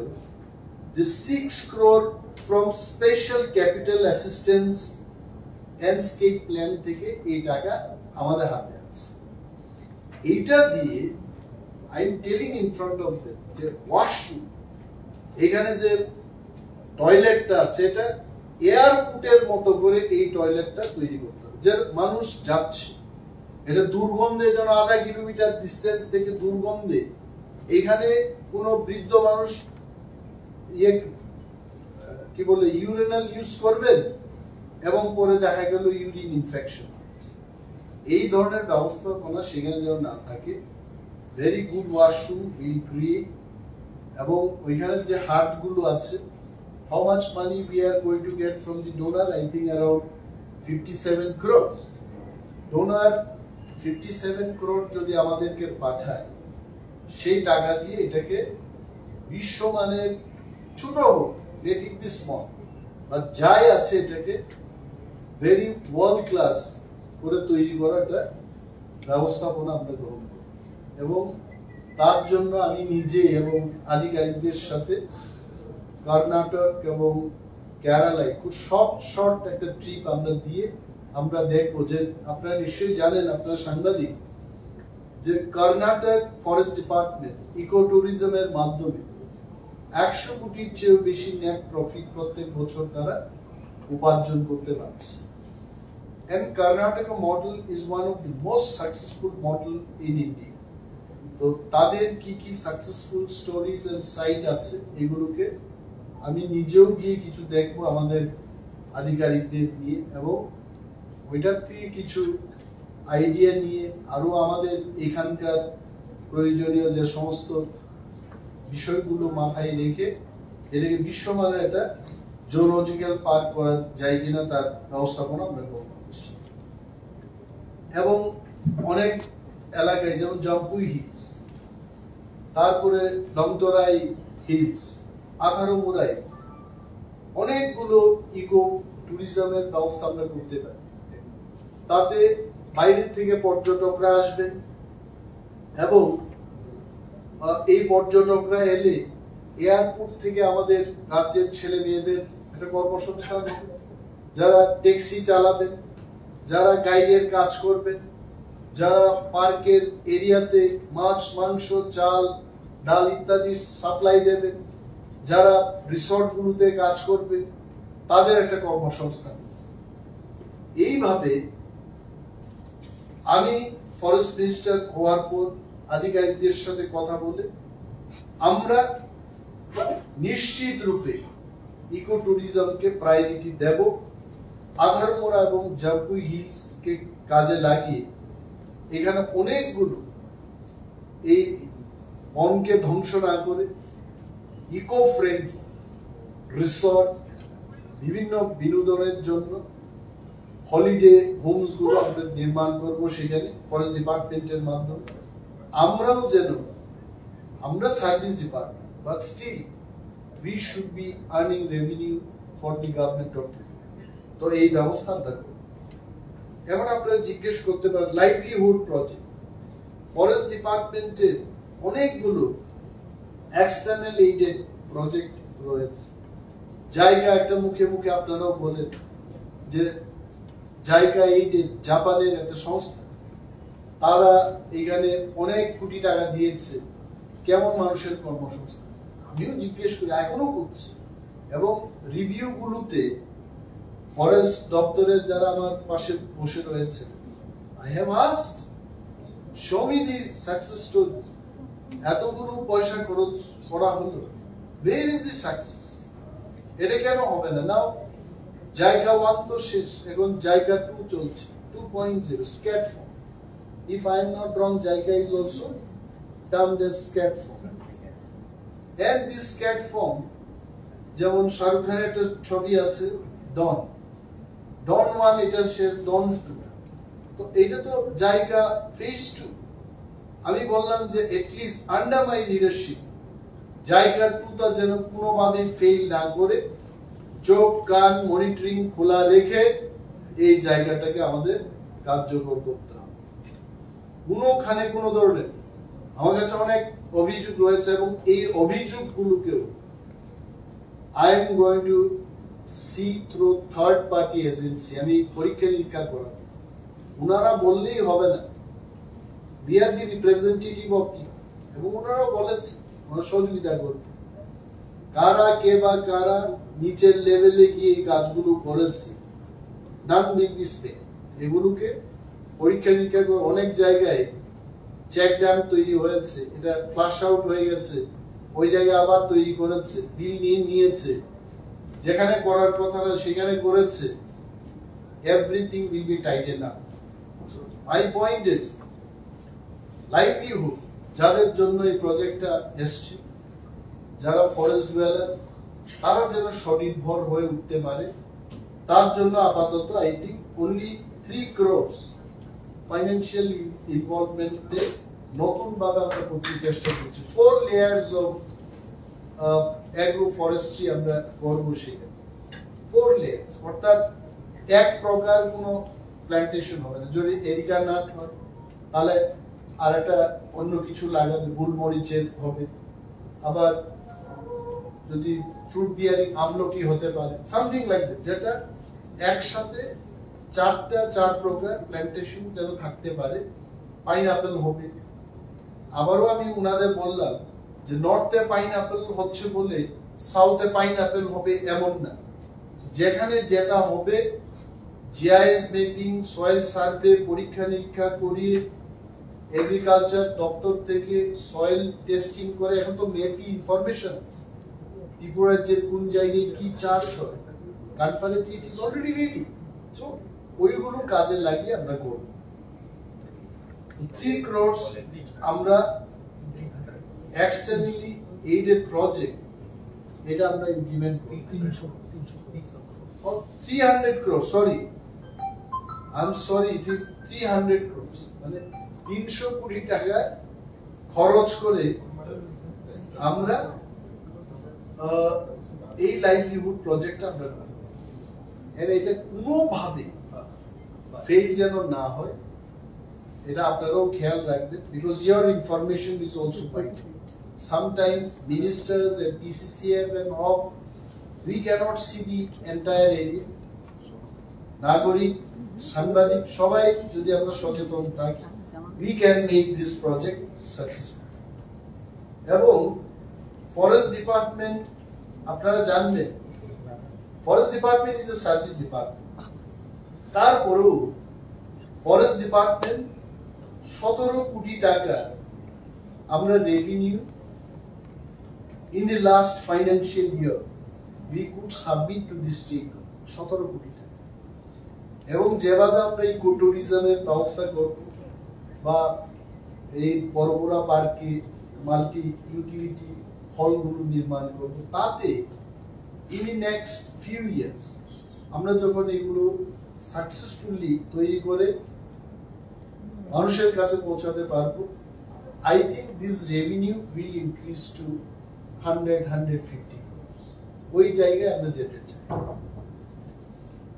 যে 6 crore from special capital assistance and state plan থেকে এই টাকা আমাদের হাতে আছে। এটা দিয়ে I am telling in front of them যে ওয়াশরুম, এখানে যে টয়লেটটা আছে এটা এয়ারপোর্টের মতো করে এই টয়লেটটা তৈরি করতে হবে, যে মানুষ যাচ্ছে, এটা দুর্গন্ধে যেন 0.5 কিলোমিটার ডিস্টেন্স থেকে দুর্গন্ধে, এখানে কোনো বৃদ্ধ মানুষ কি বলে ইউরিনাল ইউজ করবেন এবং পরে দেখা গেল ইউরিন ইনফেকশন, এই ধরনের ব্যবস্থাপনা সেখানে যেন না থাকে। Very good washroom will create, এবং ওইখানে যে হাট গুলো আছে, how much money we are going to get from the donor? I think around 57 crore. Donor 57 crore যদি আমাদেরকে পাঠায়, সেই টাকা দিয়ে এটাকে বিশ্বমানের ছোট, let it be small, but যাই আছে এটাকে ভেরি ওয়ার্ল্ড ক্লাস করে তৈরি করাটা ব্যবস্থাপনা আমরা গ্রহণ করি। এবং তার জন্য আমি নিজে এবং আধিকারিকদের সাথে কর্ণাটক এবং কেরালায় খুব শর্ট একটা ট্রিপ আমরা দিয়ে আমরা দেখবো যে, আপনারা নিশ্চয়ই জানেন, আপনারা সাংবাদিক, যে কর্ণাটক ফরেস্ট ডিপার্টমেন্ট ইকো ট্যুরিজমের মাধ্যমে 100 কোটির চেয়েও বেশি নেট প্রফিট প্রত্যেক বছর তারা উপার্জন করতে পারছে। And Karnataka model is one of the most successful model in India. তো তাদের কি কি সাকসেসফুল স্টোরিজ এন্ড সাইট আছে, এগুলোকে আমি নিজেও গিয়ে কিছু দেখবো আমাদের আধিকারিকদের নিয়ে, এবং ওইটার থেকে কিছু আইডিয়া নিয়ে আরো আমাদের এখানকার প্রয়োজনীয় যে সমস্ত বিষয়গুলো মাথায় রেখে এটাকে বিশ্বমানের একটা জুলজিক্যাল পার্ক করা যায় কিনা তার ব্যবস্থাপনা আমরা করব। এবং অনেক এলাকায় যেমন জাম্পুই হিলস, তারপরে লংতরাই হিলস, আখারোমুরাই, অনেকগুলো ইকো ট্যুরিজমের ব্যবস্থা আমরা করতে পারি। তাতে বাইরের থেকে পর্যটকরা আসবেন, এবং এই পর্যটকরা এলে এয়ারপোর্ট থেকে আমাদের রাজ্যের ছেলে মেয়েদের একটা কর্মসংস্থান হবে, যারা ট্যাক্সি চালাবেন, যারা গাইডের কাজ করবেন, যারা পার্কের এরিয়াতে মাছ, মাংস, চাল, ডাল ইত্যাদি সাপ্লাই দেবেন, যারা রিসর্ট গুলোতে কাজ করবে, তাদের একটা কর্মসংস্থান। এইভাবে আমি ফরেস্ট মিনিস্টার হওয়ার পর আধিকারিকদের সাথে কথা বলে আমরা নিশ্চিত রূপে ইকো ট্যুরিজমকে প্রায়োরিটি দেব। আঘারমোড়া এবং জাম্পুই হিলস কে কাজে লাগিয়ে এখানে অনেকগুলো এই বনকে ধ্বংস না করে ইকো ফ্রেন্ডলি রিসর্ট, বিভিন্ন বিনোদনের জন্য হলিডে হোমস গুলো আমরা নির্মাণ করব সেখানে ফরেস্ট ডিপার্টমেন্টের মাধ্যমে। আমরাও যেন, আমরা service department, but still we should be earning revenue for the government of India. তো এই ব্যবস্থা আমরা করব। এখন আপনারা জিজ্ঞেস করতে পারেন লাইভলিহুড প্রজেক্ট, ফরেস্ট ডিপার্টমেন্টের অনেকগুলো এক্সটার্নাল এইডেড প্রজেক্ট রয়েছে। জায়গা একটা মুখে মুখে আপনারাও বলেন যে জায়গা এইডেড জাপানের একটা সংস্থা, তারা এখানে অনেক কোটি টাকা দিয়েছে, কেমন মানুষের কর্মসংস্থান। আমিও জিজ্ঞেস করি, এখনো করছি, এবং রিভিউ গুলোতে ফরেস্ট দপ্তরের যারা আমার পাশে বসে রয়েছে, I have asked, show me the success stories. এতগুলো পয়সা খরচ করা হলো, where is the success? এটা কেন হবে না? নাও জায়গা 1 তো শেষ, এখন জায়গা 2 চলছে, 2.0 Scat form. If I am not wrong, জায়গা is also termed as scat form. And this scat form, যেমন শাহরুখ খানের একটা ছবি আছে ডন 1, এটা সে ডন 2, তো এটা তো জায়গা ফেজ 2। আমি বললাম যে এটলিস্ট আন্ডার মাই লিডারশিপ জায়গা 2টা যেন কোনোভাবে ফেল না করে, চোখ কান মনিটরিং খোলা রেখে এই জায়গাটাকে আমাদের কার্যকর করতে হবে। কোনোখানে কোনো ধরনের, আমার কাছে অনেক অভিযোগ রয়েছে, এবং এই অভিযোগগুলোকেও I am going to see through third party agency, আমি পরীক্ষা নিরীক্ষা করা। ওনারা বললেই হবে না, we are the representative of people, এবং ওনারা বলেছে ওনারা সহযোগিতা করবে। কারা কে বা কারা নিচের লেভেলে গিয়ে এই কাজগুলো করেছে, নান উইল বি স্পেন্ট। এগুলোকে পরীক্ষা নিরীক্ষা করে অনেক জায়গায় চেক ড্যাম তৈরি হয়েছে, এটা ফ্লাশ আউট হয়ে গেছে, ওই জায়গায় আবার তৈরি করেছে, বিল নিয়ে নিয়েছে, যেখানে করার কথা না সেখানে করেছে। Everything will be tighten up. My point is livelihood যাদের জন্য এই প্রজেক্টটা এসছে, যারা ফরেস্ট ডুয়েলার, তারা যেন স্বনির্ভর হয়ে উঠতে পারে, তার জন্য আপাতত I think only 3 crores financial ইনভলভমেন্টে নতুন ভাবে আমরা করতে চেষ্টা করছি। 4 layers অফ অ্যাগ্রো ফরেস্ট্রি আমরা করবো সেখানে। 4 layers, অর্থাৎ এক প্রকার কোনো প্ল্যান্টেশন হবে না। যদি এরিকা নাট হয় তাহলে আর একটা অন্য কিছু লাগাবে, গুলমরিচের হবে, আবার যদি ফ্রুট বিয়ারিং আমলকি হতে পারে, সামথিং লাইক দ্যাট, যেটা একসাথে 4 প্রকার প্ল্যান্টেশন যেন থাকতে পারে। পাইনঅ্যাপল হবে। আবারও আমি উনাদের বললাম যে নর্থে পাইনঅ্যাপল হচ্ছে বলে সাউথে পাইনঅ্যাপল হবে এমন না, যেখানে যেটা হবে জিআইএস ম্যাপিং, সয়েল সার্ভে, পরীক্ষা নিরীক্ষা করিয়ে এগ্রিকালচার দপ্তর থেকে সয়েল টেস্টিং করে, এখন তো ম্যাপি ইনফরমেশন আছে ত্রিপুরার যে কোন জায়গায় কি চাষ হয়, conference it is already ready. So ওইগুলো কাজে লাগিয়ে আমরা করব। 3 crores আমরা এক্সটার্নালি এইডেড প্রজেক্ট, এটা আমরা ইমপ্লিমেন্ট করি। 300 crores, sorry, I'm sorry, it is 300 crores, মানে 300 কোটি টাকা খরচ করে আমরা এই লাইভলিহুড প্রজেক্টটা আমরা করব। এর এটা কোনোভাবে ফেল যেন না হয়, এটা আপনারাও খেয়াল রাখবেন, because your information is also vital. Sometimes ministers and PCCF and all, we cannot see the entire area. নাগরিক, সাংবাদিক সবাই যদি আমরা সচেতন থাকি, we can make this project successful. এবং ফরেস্ট ডিপার্টমেন্ট আপনারা জানবেন, forest department is a service department. তারপরেও ফরেস্ট ডিপার্টমেন্ট 17 কোটি টাকা আমরা revenue in the last financial year we could submit to the state, 17 কোটি টাকা। এবং যেভাবে আমরা এই ইকো ট্যুরিজমের ব্যবস্থা করব বা এই বড়বড়া পার্কে মাল্টি ইউটিলিটি হলগুলো নির্মাণ করব, তাতে in the next few years আমরা যখন এগুলো সাকসেসফুলি তৈরি করে মানুষের কাছে পৌঁছাতে পারবো, I think this revenue will increase to 100-150 crores. ওই জায়গায় আমরা যেতে চাই।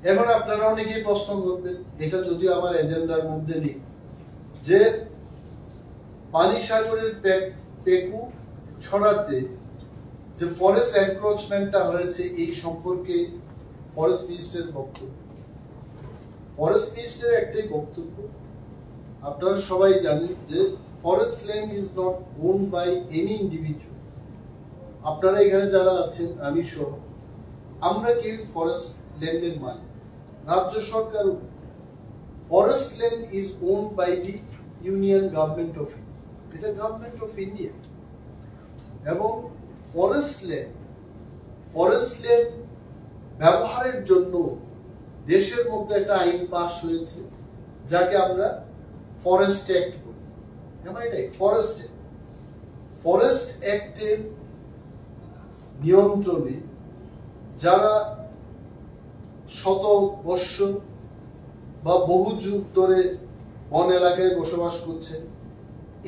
এখন আপনারা অনেকেই প্রশ্ন করবেন, এটা যদিও আমার এজেন্ডার মধ্যে নেই, যে পানিসাগরের পেকু ছড়াতে যে ফরেস্ট এনক্রোচমেন্টটা হয়েছে এই সম্পর্কে ফরেস্ট মিনিস্টারের বক্তব্য। ফরেস্ট মিনিস্টারের একটাই বক্তব্য, আপনারা সবাই জানেন যে forest land is not owned by any individual. আপনারা এখানে যারা আছেন, আমি সহ, আমরা কেউ ফরেস্ট ল্যান্ডের মালিক, রাজ্য সরকার। Forest land is owned by the union government of India, এটা গভর্নমেন্ট অফ ইন্ডিয়া। এবং ফরেস্ট ল্যান্ড ব্যবহারের জন্য দেশের মধ্যে একটা আইন পাস হয়েছে, যাকে আমরা ফরেস্ট অ্যাক্ট বলি। ফরেস্ট অ্যাক্টের নিয়ন্ত্রণে যারা শত বৎসর বা বহু যুগ ধরে বন এলাকায় বসবাস করছেন,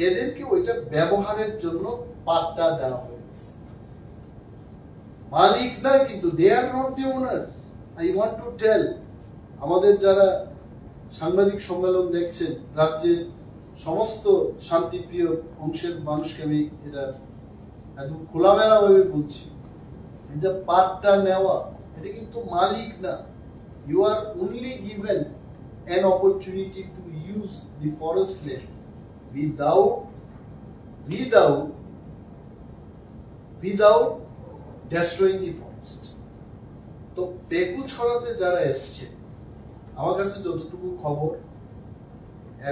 এদেরকে ওইটা ব্যবহারের জন্য পাট্টা দেওয়া হয়েছে। মালিক না, কিন্তু they are not the owners. I want to tell আমাদের যারা সাংবাদিক সম্মেলন দেখছেন, রাজ্যের সমস্ত শান্তিপ্রিয় অংশের মানুষকে আমি এটা একদম খোলামেলা ভাবে বলছি, এটা পাট্টা নেওয়া, এটা কিন্তু মালিক না। You are only given an opportunity to use the forest land without destroying the forest. তো বেগুছড়াতে যারা এসছে, আমার কাছে যতটুকু খবর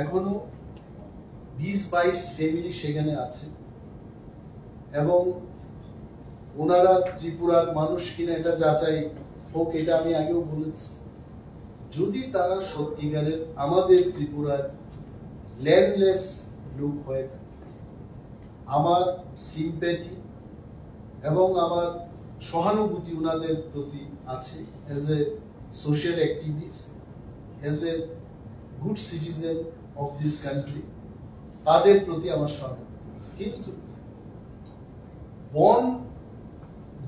এখনো 20-22 ফ্যামিলি সেখানে আছে, এবং ওনারা ত্রিপুরার মানুষ কিনা এটা যাচাই হোক, এটা আমি আগেও বলেছি। যদি তারা সত্যিকারের আমাদের ত্রিপুরার ল্যান্ডলেস লোক হয়ে থাকে, আমার সিম্প্যাথি এবং আমার সহানুভূতি ওনাদের প্রতি আছে, as a social activist, as a good citizen of this country, তাদের প্রতি আমার সহানুভূতি আছে। কিন্তু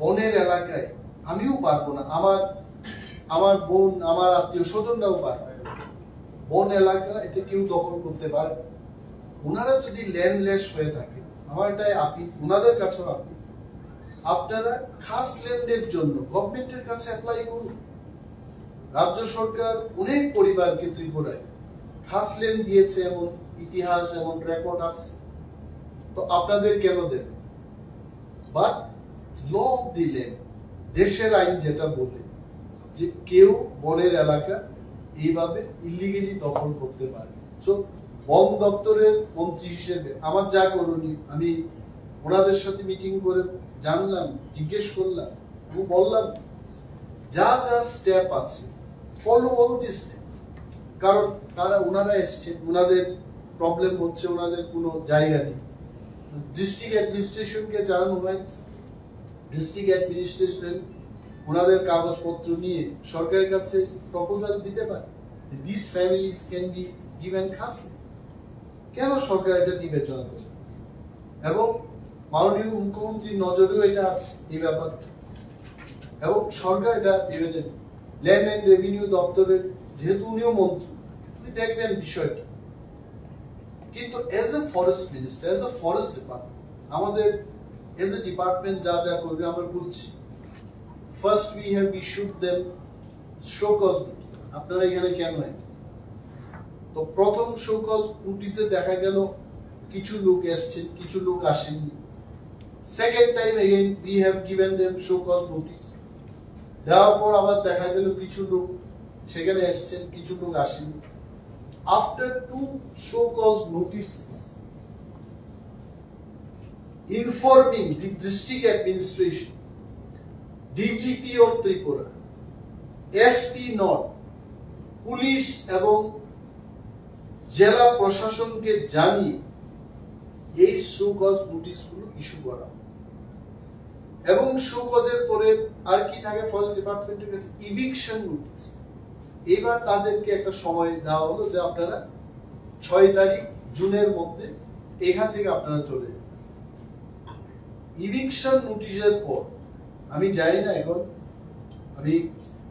বনের এলাকায় আমিও পারবো না, আমার বোন, আমার আত্মীয় স্বজনরাও পারবে না। বন এলাকা এটা কেউ দখল করতে পারে। ওনারা যদি ল্যান্ডলেস হয়ে থাকে, আমার এটাই আপনি ওনাদের কাছেও আপনি, আপনারা খাস ল্যান্ডের জন্য গভর্নমেন্টের কাছে অ্যাপ্লাই করুন। রাজ্য সরকার অনেক পরিবারকে ত্রিপুরায় খাস ল্যান্ড দিয়েছে, এমন ইতিহাস, এমন রেকর্ড আছে, তো আপনাদের কেন দেবে? But law of the land, দেশের আইন যেটা বলে যে কেউ বনের এলাকা এইভাবে ইলিগেলি দখল করতে পারে। সো বন দপ্তরের মন্ত্রী হিসেবে আমার যা করণীয়, আমি ওনাদের সাথে মিটিং করে জানলাম, জিজ্ঞেস করলাম এবং বললাম যা যা স্টেপ আছে ফলো অল দিস স্টেপ। কারণ ওনারা এসছে, ওনাদের প্রবলেম হচ্ছে, ওনাদের কোনো জায়গা নেই। ডিস্ট্রিক্ট অ্যাডমিনিস্ট্রেশনকে জানানো হয়েছে, ডিস্ট্রিক্ট অ্যাডমিনিস্ট্রেশন ওনাদের কাগজপত্র নিয়ে সরকারের কাছে প্রপোজাল দিতে পারে, this families can be given খাস। কেন সরকার এটা বিবেচনা করে? এবং মাননীয় মুখ্যমন্ত্রীর নজরেও এটা আছে এই ব্যাপারটা, এবং সরকার এটা বিবেচনা, ল্যান্ড অ্যান্ড রেভিনিউ দপ্তরের, যেহেতু উনিও মন্ত্রী, উনি দেখবেন বিষয়টা। কিন্তু as a forest minister, as a forest department, আমাদের এজ এ ডিপার্টমেন্ট যা যা করবে আমরা করছি। First we have issued them show cause notice, আপনারা এখানে কেন এলেন? তো প্রথম শো কজ নোটিসে দেখা গেল কিছু লোক এসছেন, কিছু লোক আসেননি। Second time again we have given them show cause notice, দেওয়ার পর আবার দেখা গেল কিছু লোক সেখানে এসছেন, কিছু লোক আসেননি। After 2 show cause notices informing the district administration, DGP of Tripura, SP North, police এবং জেলা প্রশাসনকে জানিয়ে এই শো কজ নোটিশগুলো ইস্যু করা, এবং শো কজের পরে আর কি থাকে ফরেস্ট ডিপার্টমেন্টের কাছে? Eviction notice. এবার তাদেরকে একটা সময় দেওয়া হলো যে আপনারা 6 তারিখ জুনের মধ্যে এখান থেকে আপনারা চলে যান। ইভিকশন নোটিশের পর আমি জানি না, এখন আমি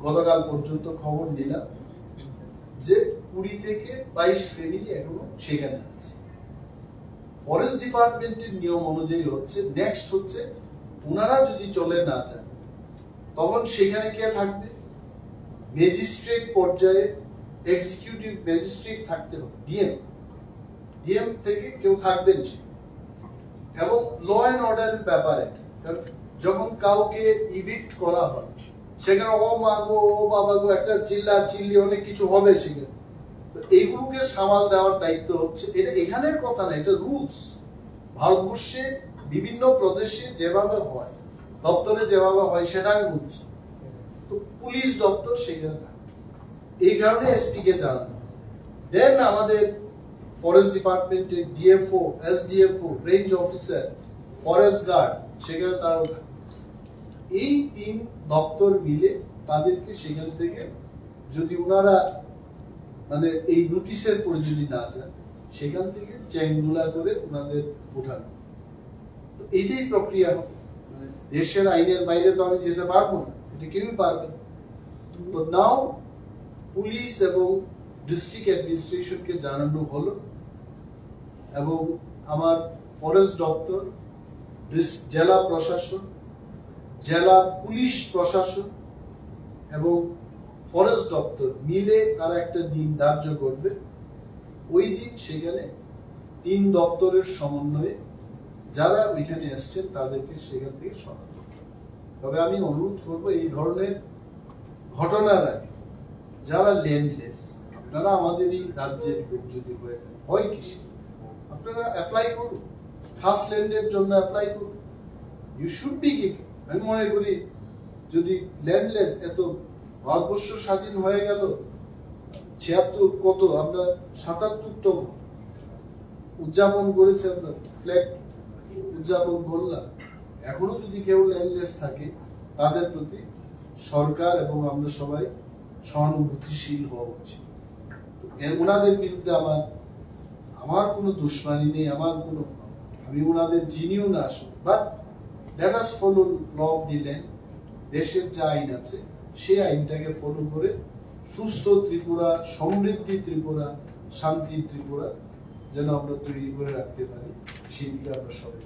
গতকাল পর্যন্ত খবর নিলাম যে 20 থেকে 22 ফ্যামিলি এখনো সেখানে আছে। ফরেস্ট ডিপার্টমেন্টের নিয়ম অনুযায়ী হচ্ছে, নেক্সট হচ্ছে ওনারা যদি চলে না যান তখন সেখানে কে থাকবে? ম্যাজিস্ট্রেট পর্যায়ে এক্সিকিউটিভ ম্যাজিস্ট্রেট থাকতে হবে, ডিএম থেকে কেউ থাকবেন। এবং ল এন্ড অর্ডারের ব্যাপারে যখন কাউকে ইভিক্ট করা হয়, সেখানে ও মাগো ও বাবা গো একটা চিল্লি অনেক কিছু হবে সেখানে। তো এইগুলোকে সামাল দেওয়ার দায়িত্ব হচ্ছে, এটা এখানের কথা না, এটা রুলস। ভারতবর্ষে বিভিন্ন প্রদেশে যেভাবে হয়, দপ্তরে যেভাবে হয় সেটা আমি বলছি। তো পুলিশ দপ্তর সেখানে থাকে, এই কারণে এসপি কে জানানো। দেন আমাদের ফরেস্ট ডিপার্টমেন্টের DFO, SDFO, range officer, forest guard সেখানে তারাও থাকে। এই 3 দপ্তর মিলে তাদেরকে সেখান থেকে যদি ওনারা মানে এই নোটিশের পরে যদি না যান, সেখান থেকে চেংদুলা করে ওনাদের উঠানো। তো এইটাই প্রক্রিয়া হবে। মানে দেশের আইনের বাইরে তো আমি যেতে পারবো না, এটা কেউই পারবে না। তো নাও পুলিশ এবং ডিস্ট্রিক্ট অ্যাডমিনিস্ট্রেশনকে জানানো হলো, এবং আমার ফরেস্ট দপ্তর, জেলা প্রশাসন, জেলা পুলিশ প্রশাসন এবং ফরেস্ট দপ্তর মিলে তারা একটা দিন ধার্য করবে। ওই দিন সেখানে 3 দপ্তরের সমন্বয়ে যারা ওইখানে এসছেন তাদেরকে সেখান থেকে সরানো। তবে আমি অনুরোধ করবো এই ধরনের ঘটনার আগে যারা ল্যান্ডলেস, আপনারা আমাদেরই রাজ্যের লোক যদি হয়ে থাকেন, হয় কিসে? আপনারা অ্যাপ্লাই করুন, ফার্স্ট ল্যান্ডের জন্য অ্যাপ্লাই করুন, ইউ শুড বি গিভেন। আমি মনে করি যদি ল্যান্ডলেস, এত ভারতবর্ষ স্বাধীন হয়ে গেল ৭৬ কত, আমরা ৭৭তম উদযাপন করেছি, আমরা ফ্ল্যাগ উদযাপন করলাম। এখনো যদি কেউ ল্যান্ডলেস থাকে, তাদের প্রতি সরকার এবং আমরা সবাই সহানুভূতিশীল হওয়া উচিত। ওনাদের বিরুদ্ধে আমার কোনো দুশ্মনী নেই, আমি ওনাদের চিনিও না আসুন, but let us follow law of the land. দেশের যা আইন আছে সেই আইনটাকে ফলো করে সুস্থ ত্রিপুরা, সমৃদ্ধি ত্রিপুরা, শান্তি ত্রিপুরা যেন আমরা তৈরি করে রাখতে পারি, সেই দিকে আমরা সবাই।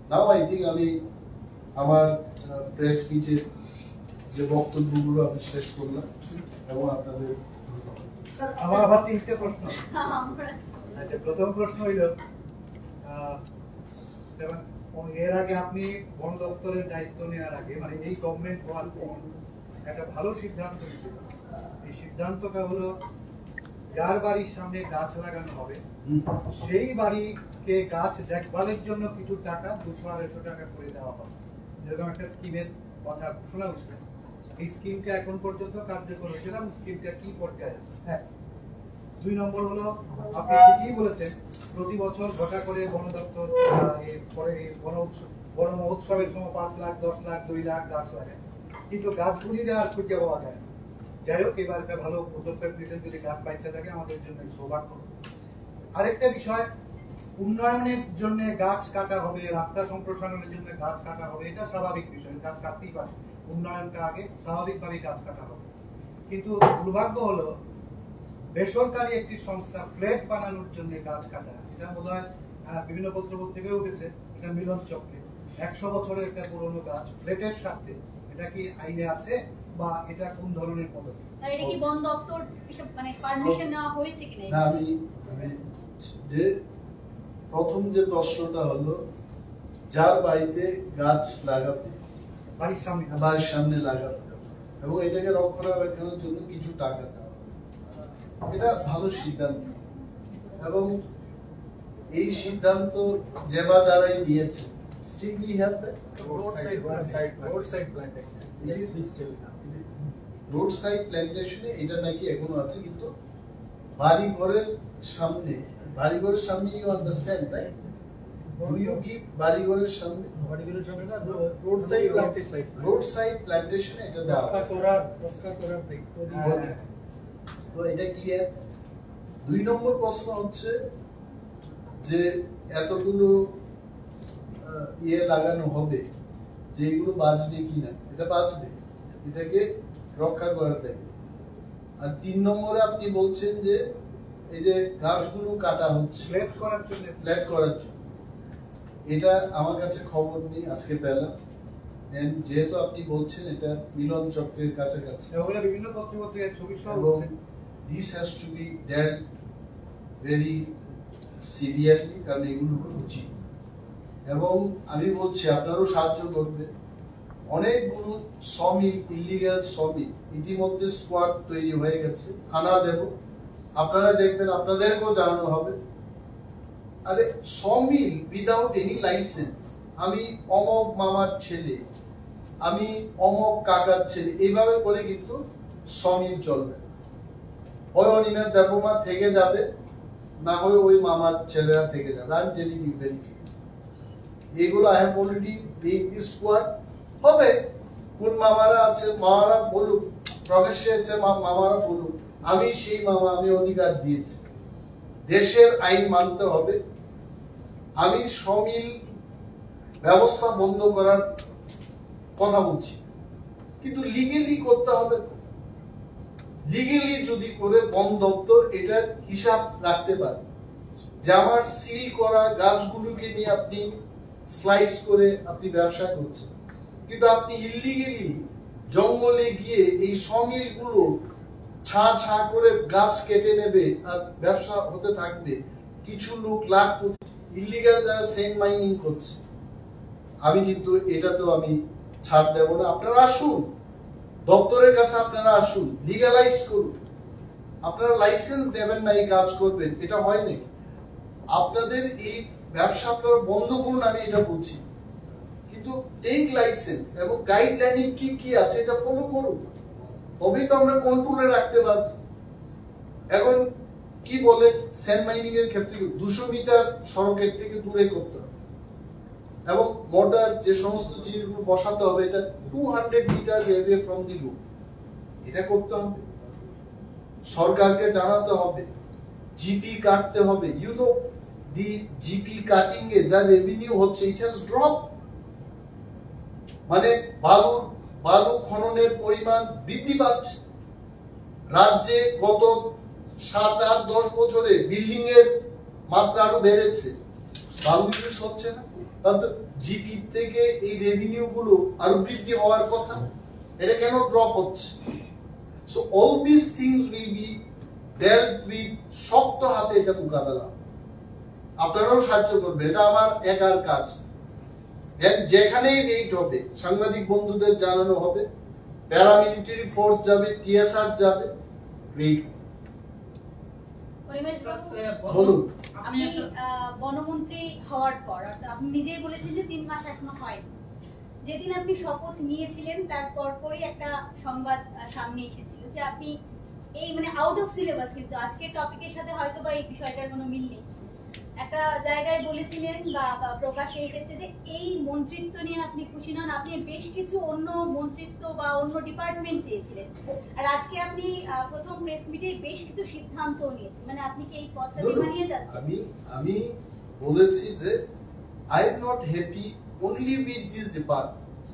নাও আই থিঙ্ক আমি আমার প্রেস মিটের যে বক্তব্যগুলো আমি শেষ করলাম এবং আপনাদের আমার আবার ৩টে প্রশ্ন। আচ্ছা, প্রথম প্রশ্ন হইল, এর আগে আপনি বন দপ্তরের দায়িত্ব নেওয়ার আগে, মানে এই গভর্নমেন্ট হওয়ার পর একটা ভালো সিদ্ধান্ত নিয়েছিল। এই সিদ্ধান্তটা হলো যার বাড়ির সামনে গাছ লাগানো হবে সেই বাড়িকে গাছ দেখভালের জন্য কিছু টাকা, ২০০-২৫০ টাকা করে দেওয়া হবে। যেরকম একটা স্কিমের কথা শোনা হচ্ছে, এই স্কিমটা এখন পর্যন্ত কার্যকর হয়েছে না, স্কিমটা কি পর্যায়ে আছে? হ্যাঁ। ২ নম্বর হলো, আপনি ঠিকই বলেছেন, প্রতি বছর ঘটা করে বন দপ্তর বন মহোৎসবের সময় ৫ লাখ, ১০ লাখ, ২ লাখ গাছ লাগায়, কিন্তু গাছগুলির আর খুঁজে পাওয়া যায় না। যাই হোক, এবার একটা ভালো পদক্ষেপ নিয়েছেন, যদি গাছ পাইছে থাকে আমাদের জন্য সৌভাগ্য। আরেকটা বিষয়, উন্নয়নের জন্য গাছ কাটা হবে, রাস্তা সম্প্রসারণের জন্য গাছ কাটা হবে, এটা স্বাভাবিক বিষয়, গাছ কাটতেই পারে, উন্নয়নটা আগে, স্বাভাবিকভাবে গাছ কাটা হবে। কিন্তু দুর্ভাগ্য হলো বেসরকারি একটি সংস্থা ফ্ল্যাট বানানোর জন্য গাছ কাটা, এটা বোধহয় বিভিন্ন পত্রপত্রিকায় উঠেছে, এটা মিলন চক্রে ১০০ বছরের একটা পুরনো গাছ ফ্ল্যাটের সাথে, এটা কি আইনে আছে বা এটা কোন ধরনের পদক্ষেপ? এটা কি বন দপ্তর এসব মানে পারমিশন নেওয়া হয়েছে কিনা? না, আমি যে প্রথম যে প্রশ্নটা হলো, যার বাড়িতে গাছ লাগাবে, বাড়ির সামনে লাগাবে এবং এটাকে রক্ষণাবেক্ষণের জন্য কিছু টাকা দেওয়া, এটা ভালো সিদ্ধান্ত। এবং এই সিদ্ধান্ত যে বা যারাই নিয়েছে, still we have that roadside plantation, এটা নাকি এখনো আছে, কিন্তু বাড়িঘরের সামনে you understand, right? Do you give বাড়িঘরের সামনে না, roadside plantation এটা দেওয়া তো এটা ক্লিয়ার। ২ নম্বর প্রশ্ন হচ্ছে যে এতগুলো লাগানো হবে, যে এগুলো বাঁচবে কিনা, এটা বাঁচবে, এটাকে রক্ষা করা যাবে। আর ৩ নম্বরে আপনি বলছেন যে এই যে গাছগুলো কাটা হচ্ছে ফ্ল্যাট করার জন্য, এটা আমার কাছে খবর নেই, আজকে পেলাম। যেহেতু আপনি বলছেন এটা মিলন চক্রের কাছাকাছি, বিভিন্ন পত্রপত্রিকায় ছবি সহ, this has to be dealt very severely, কারণ এগুলো উচিত। এবং আমি বলছি আপনারাও সাহায্য করবে, অনেকগুলো সমিল, ইলিগাল সমিল ইতিমধ্যে স্কোয়াড তৈরি হয়ে গেছে, থানা দেব, আপনারা দেখবেন, আপনাদেরকেও জানানো হবে। আরে সমিল উইদাউট এনি লাইসেন্স, আমি অমক মামার ছেলে, আমি অমক কাকার ছেলে, এইভাবে করে কিন্তু সমিল চলবে। হয় অনিমের দেবমা থেকে যাবে, না হয় ওই মামার ছেলেরা থেকে যাবে। I am telling you very clear, এগুলো I have already made this squad হবে। কোন মামারা আছে, মামারা বলুক, প্রকাশ্যে আছে মামারা বলুক, আমি সেই মামা, আমি অধিকার দিয়েছি। দেশের আইন মানতে হবে। আমি সমিল ব্যবস্থা বন্ধ করার কথা বলছি, কিন্তু লিগেলি করতে হবে। তো লিগেলি যদি করে বন দপ্তর এটার হিসাব রাখতে পারে যে আমার সিল করা গাছগুলোকে নিয়ে আপনি স্লাইস করে আপনি ব্যবসা করছেন, কিন্তু আপনি ইলিগেলি জঙ্গলে গিয়ে এই সমিল গুলো ছা করে গাছ কেটে নেবে আর ব্যবসা হতে থাকবে। কিছু লোক লাখ ইলিগাল যারা সেন্ড মাইনিং করছে, আমি কিন্তু এটা তো আমি ছাড় দেব না। আপনারা আসুন, দপ্তরের কাছে আপনারা আসুন, লিগালাইজ করুন। আপনারা লাইসেন্স দেবেন না এই কাজ করবেন, এটা হয় নাকি? আপনাদের এই ব্যবসা আপনারা বন্ধ করুন, আমি এটা বলছি, কিন্তু টেক লাইসেন্স এবং গাইডলাইন কি কি আছে এটা ফলো করুন, তবেই তো আমরা কন্ট্রোলে রাখতে পারব। এখন কি বলে স্যান্ড মাইনিং এর ক্ষেত্রে 200 মিটার সড়কের থেকে দূরে করতে হবে এবং মোটর যে সমস্ত জিনিসগুলো বসাতে হবে এটা 200 metre away from the route, এটা করতে হবে। সরকারকে জানাতে হবে, জিপি কাটতে হবে। You know the GP cutting এ যা রেভিনিউ হচ্ছে ইট হ্যাজ ড্রপ, মানে বালু খননের পরিমাণ বৃদ্ধি পাচ্ছে। রাজ্যে গত 7-8-10 বছরে বিল্ডিং এর মাত্রা আরো বেড়েছে, বালু ইউজ হচ্ছে না, তাহলে জিপি থেকে এই রেভিনিউ গুলো আরো বৃদ্ধি হওয়ার কথা, এটা কেন ড্রপ হচ্ছে? So all this things will be dealt with শক্ত হাতে এটা মোকাবেলা। আপনারাও সাহায্য করবেন, এটা আমার একার কাজ। যেখানেই রেট হবে সাংবাদিক বন্ধুদের জানানো হবে, প্যারামিলিটারি ফোর্স যাবে, টিএসআর যাবে, রেট বলুন। আপনি বনমন্ত্রী হওয়ার পর আপনি নিজেই বলেছেন যে 3 মাস এখনো হয়নি। যেদিন আপনি শপথ নিয়েছিলেন তার পরপরই একটা সংবাদ সামনে এসেছিল যে আপনি এই মানে আউট অফ সিলেবাস, কিন্তু আজকের টপিকের সাথে হয়তো বা এই বিষয়টার কোনো মিল নেই, একটা জায়গায় বলেছিলেন বা প্রকাশে এসেছে যে এই মন্ত্রিত্ব নিয়ে আপনি খুশি নন, আপনি বেশ কিছু অন্য মন্ত্রিত্ব বা অন্য ডিপার্টমেন্ট চেয়েছিলেন, আর আজকে আপনি প্রথম প্রেস মিটে বেশ কিছু সিদ্ধান্ত নিয়েছেন, মানে আপনি কি এই পথটা বিমানিয়ে যাচ্ছেন? আমি বলেছি যে I am not happy only with this department.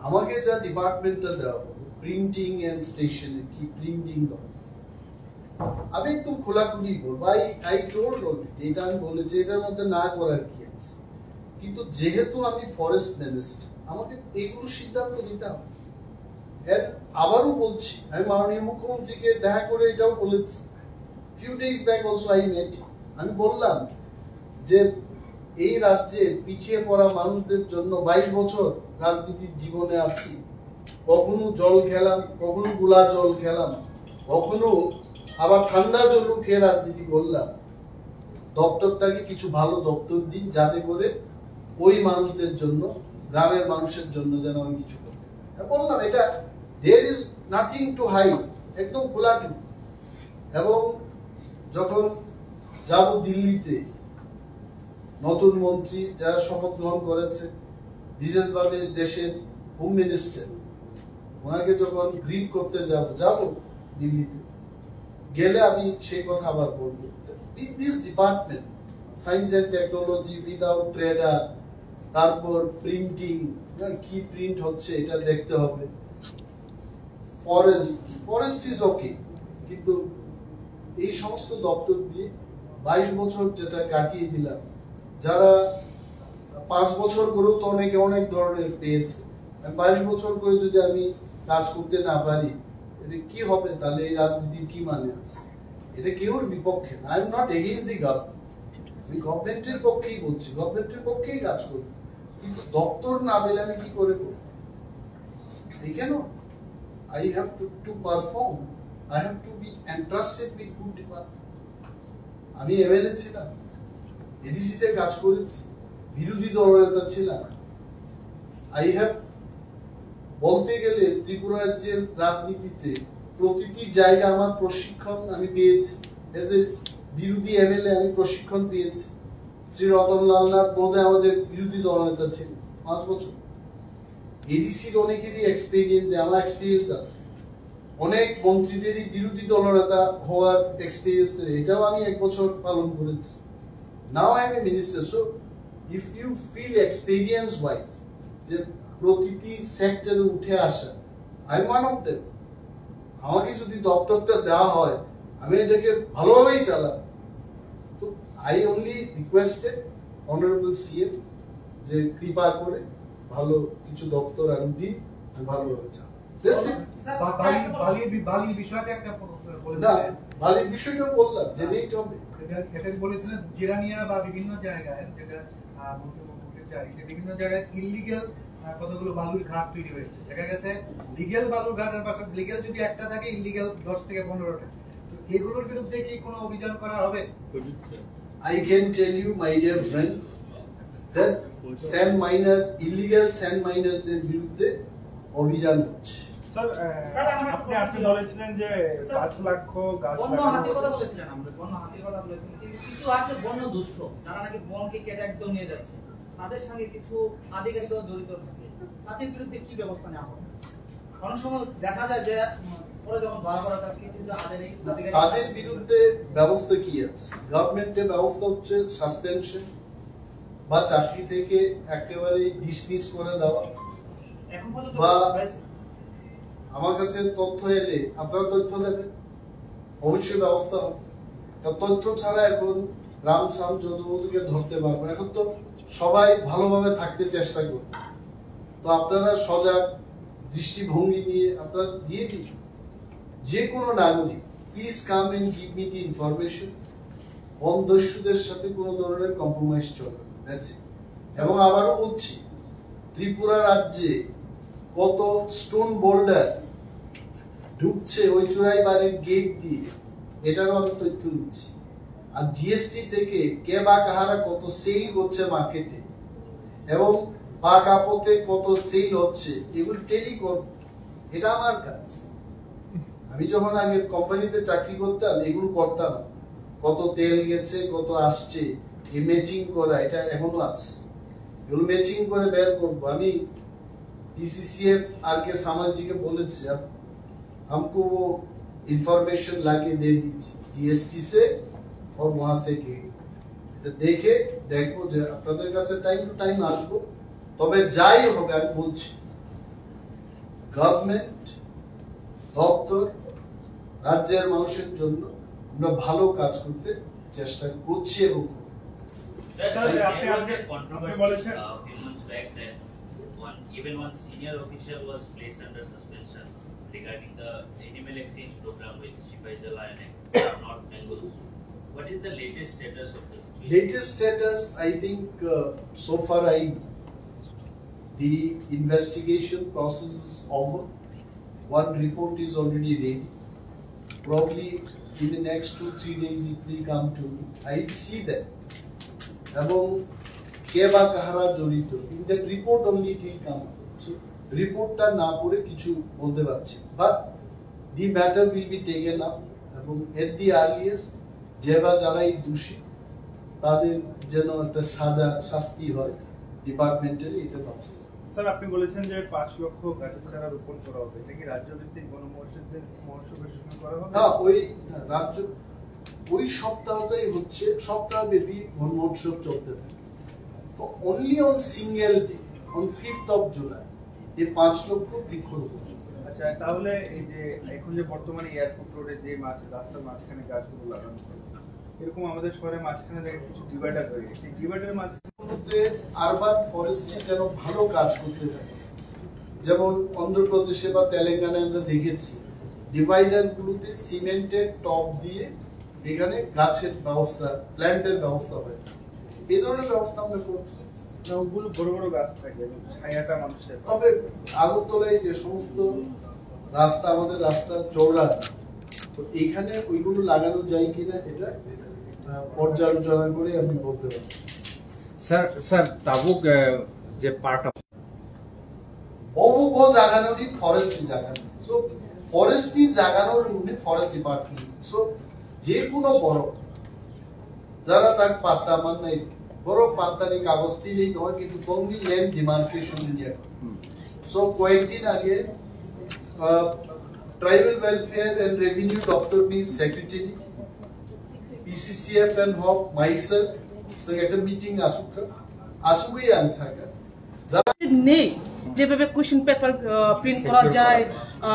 আমাকে যা ডিপার্টমেন্টটা দেওয়া হলো প্রিন্টিং এন্ড স্টেশনারি, কি প্রিন্টিং দপ্তর, আমি একদম খোলাখুলি বলবো, আই টোল্ড অলরেডি, এটা আমি বলেছি এটার মধ্যে না করার কি আছে, কিন্তু যেহেতু আমি ফরেস্ট মিনিস্টার আমাকে এইগুলো সিদ্ধান্ত নিতে হবে। আবারও বলছি, আমি মাননীয় মুখ্যমন্ত্রীকে দেখা করে এটাও বলেছি, few days back also I met, আমি বললাম যে এই রাজ্যে পিছিয়ে পড়া মানুষদের জন্য 22 বছর রাজনীতির জীবনে আছি, কখনো জল খেলাম, কখনো গোলা জল খেলাম, কখনো আবার ঠান্ডা জলও খেয়ে রাজনীতি করলাম। দপ্তরটাকে কিছু ভালো দপ্তর দিন যাতে করে ওই মানুষদের জন্য, গ্রামের মানুষের জন্য যেন আমি কিছু করতে পারি। বললাম এটা there is nothing to hide, একদম খোলাখুলি। এবং যখন যাব দিল্লিতে, নতুন মন্ত্রী যারা শপথ গ্রহণ করেছে, বিশেষভাবে দেশের হোম মিনিস্টার, ওনাকে যখন গ্রিট করতে যাব দিল্লিতে গেলে আমি সেই কথা আবার বলবো, with this department science and technology, without trader, তারপর প্রিন্টিং, কি প্রিন্ট হচ্ছে এটা দেখতে হবে, ফরেস্ট ইজ ওকে, কিন্তু এই সমস্ত দপ্তর দিয়ে 22 বছর যেটা কাটিয়ে দিলাম, যারা 5 বছর করেও তো অনেকে অনেক ধরনের পেয়েছে, 22 বছর করে যদি আমি কাজ করতে না পারি এটা কি হবে? তাহলে এই রাজনীতির কি মানে আছে? এটা কেউর বিপক্ষে না, I am not against the government, আমি গভর্নমেন্টের পক্ষেই বলছি, গভর্নমেন্টের পক্ষেই কাজ করি, কিন্তু দপ্তর না পেলে আমি কি করে করব? এই কেন? I have to perform, I have to be entrusted with good department. আমি এমএলএ ছিলাম, এডিসি তে কাজ করেছি, বিরোধী দলনেতা ছিলাম, আই হ্যাভ বলতে গেলে ত্রিপুরা রাজ্যের রাজনীতিতে প্রতিটি জায়গা আমার প্রশিক্ষণ আমি পেয়েছি, এজ এ বিরোধী এমএলএ আমি প্রশিক্ষণ পেয়েছি। শ্রী রতনলাল নাথ বোধহয় আমাদের বিরোধী দলনেতা ছিলেন 5 বছর, এডিসির অনেকেরই এক্সপেরিয়েন্স, আমার এক্সপেরিয়েন্স আছে, অনেক মন্ত্রীদেরই বিরোধী দলনেতা হওয়ার এক্সপেরিয়েন্স, এটাও আমি 1 বছর পালন করেছি। Now I am a minister, so if you feel experience wise যে প্রতিটি সেক্টরে উঠে আসা, I am one of them. আমাকে যদি দপ্তরটা দেওয়া হয় আমি এটাকে ভালোভাবেই চালাবো। তো I only requested honourable CM যে কৃপা করে ভালো কিছু দপ্তর আনি দিন, ভালোভাবে চালাবো। বালির বিষয়টা একটা বালির বিষয়টা বললাম যে রেট হবে, এটা বলেছিলেন জিরানিয়া বা বিভিন্ন জায়গায়, যেটা বিভিন্ন জায়গায় ইলিগাল কতগুলো বালুর ঘাট তৈরি হয়েছে। দেখা গেছে লিগ্যাল বালুর ঘাটের পাশে লিগ্যাল যদি একটা থাকে, ইনলিগ্যাল 10 থেকে 15টা। তো এগুলোর বিরুদ্ধে কি কোনো অভিযান করা হবে? I can tell you, my dear friends, that sand miners, illegal sand miners দের বিরুদ্ধে অভিযান হচ্ছে। স্যার আপনি বলেছিলেন যে 5 লক্ষ গাছ বন্য হাতির কথা বলেছিলেন, আমরা বন্য হাতির কথা বলেছিলেন, কিন্তু কিছু আছে বন্য দুষ্ট যারা নাকি বনকে কেটে একদম নিয়ে যাচ্ছে, তাদের সঙ্গে কিছু আধিকারিকও জড়িত থাকে, তাদের বিরুদ্ধে কি ব্যবস্থা নেওয়া হবে? অনেক সময় দেখা যায় যে ওরা যখন ধরা করা যায় কিছু তাদের বিরুদ্ধে ব্যবস্থা কি আছে? গভর্নমেন্টের ব্যবস্থা হচ্ছে সাসপেনশন বা চাকরি থেকে একেবারে ডিসমিস করে দেওয়া। এখন পর্যন্ত আমার কাছে তথ্য এলে আপনারা তথ্য দেবেন, অবশ্যই ব্যবস্থা হবে। তথ্য ছাড়া এখন রামসাম যদুমধুকে ধরতে পারবো। এখন তো সবাই ভালোভাবে থাকতে চেষ্টা করবে, তো আপনারা সজাগ দৃষ্টিভঙ্গি নিয়ে আপনারা দিয়ে দিন। যে কোনো নাগরিক please come and give me the information. বনদস্যুদের সাথে কোনো ধরনের কম্প্রোমাইজ চলবে না। এবং আবারও বলছি, ত্রিপুরা রাজ্যে কত স্টোন বোল্ডার ঢুকছে ওই চুরাই বাড়ির গেট দিয়ে, এটারও আমি তথ্য দিচ্ছি। আর জিএসটি থেকে কে বা কাহারা কত সেল করছে মার্কেটে এবং বা কাপড়ে কত সেল হচ্ছে, এগুলো টেলি করব। এটা আমার কাজ। আমি যখন আগে কোম্পানিতে চাকরি করতাম এগুলো করতাম। কত তেল গেছে, কত আসছে, এই ম্যাচিং করা, এটা এখনো আছে। এগুলো ম্যাচিং করে বের করবো। আমি DCCF आर के सामान जी के बोले थे, अब हमको वो इंफॉर्मेशन लाके दे दीजिए जीएसटी से और वहां से के तो देखे देखो যে আপনাদের কাছে টাইম টু টাইম আসবো। তবে যাই হবে আমি বলছি, গভর্নমেন্ট দপ্তর রাজ্যের মানুষের জন্য আমরা ভালো কাজ করতে চেষ্টা করছি এবং even one senior official was placed under suspension regarding the animal exchange program with Shivajala and North Bengal. What is the latest status of this? Latest status, I think, so far the investigation process is over. One report is already ready. Probably in the next 2-3 days it will come to me. I see that. এবং কে বা কাহারা জড়িত, in that report only it will come. So রিপোর্টটা না পড়ে কিছু বলতে পারছি, but the matter will be taken up এবং at the earliest যে বা যারাই দোষী তাদের যেন একটা শাস্তি হয় ডিপার্টমেন্টের, এটা ব্যবস্থা। স্যার আপনি বলেছেন যে 5 লক্ষ গাছের চারা রোপণ করা হবে, এটা কি রাজ্যভিত্তিক বনমহোৎসবের সঙ্গে করা হবে? হ্যাঁ, ওই রাজ্য ওই সপ্তাহটাই হচ্ছে, সপ্তাহব্যাপী বন মহোৎসব চলতে থাকে। তো only on single day on 5th of July এই 5 লক্ষ বৃক্ষরোপণ। আচ্ছা, তাহলে এই যে এখন যে বর্তমানে এয়ারপোর্ট রোডে যে রাস্তার মাঝখানে গাছগুলো লাগানো হয়, এরকম আমাদের শহরের মাঝখানে দেখে কিছু ডিভাইডার রয়েছে, সেই ডিভাইডারের মাঝখানে আরবান ফরেস্ট্রি যেন ভালো কাজ করতে থাকে। যেমন অন্ধ্রপ্রদেশে বা তেলেঙ্গানায় আমরা দেখেছি ডিভাইডার গুলোতে সিমেন্টের টপ দিয়ে এখানে গাছের ব্যবস্থা, প্ল্যান্টের ব্যবস্থা হয়। এই ধরনের ব্যবস্থা আমরা করছি। ওগুলো বড় বড় গাছ থাকে, ছায়াটা মানুষের। তবে আগরতলায় যে সমস্ত রাস্তা, আমাদের রাস্তা চওড়া, তো এখানে ওইগুলো লাগানো যায় কিনা এটা পর্যালোচনা করে আমি বলতে পারি। স্যার তাবুক যে পার্ট অফ বহু জাগানোরই ফরেস্ট্রি জাগানো, সো ফরেস্ট্রি জাগানোর ইউনিট ফরেস্ট ডিপার্টমেন্ট। সো যে কোনো বড় যারা তার পাত্তা মান নাই, বড় পাত্তারি কাগজ দিলেই হয়, কিন্তু কমলি ল্যান্ড ডিমার্কেশন ইন্ডিয়া। সো কয়েকদিন আগে ট্রাইবাল ওয়েলফেয়ার এন্ড রেভিনিউ দপ্তর নি secretary PCCF and HOF myself সঙ্গে একটা মিটিং আসুকই আনসাকা নেই। যেভাবে কোশ্চেন পেপার প্রিন্ট করা যায়,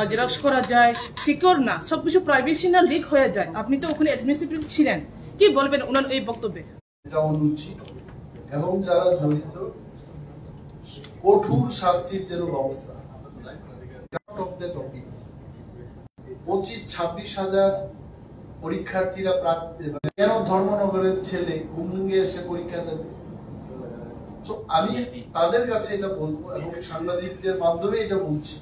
জেরক্স করা যায়, সিকিউর না, সবকিছু প্রাইভেসি না লিক হয়ে যায়। আপনি তো ওখানে অ্যাডমিনিস্ট্রেটর ছিলেন, কি বলবেন ওনার এই বক্তব্যে? এটা অনুচিত এবং যারা জড়িত কঠোর শাস্তির যেন ব্যবস্থা। 25-26 হাজার পরীক্ষার্থীরা কেন ধর্মনগরের ছেলে কুমুঙ্গে এসে পরীক্ষা দেবে? তো আমি তাদের কাছে এটা বলবো এবং সাংবাদিকদের মাধ্যমে এটা বলছি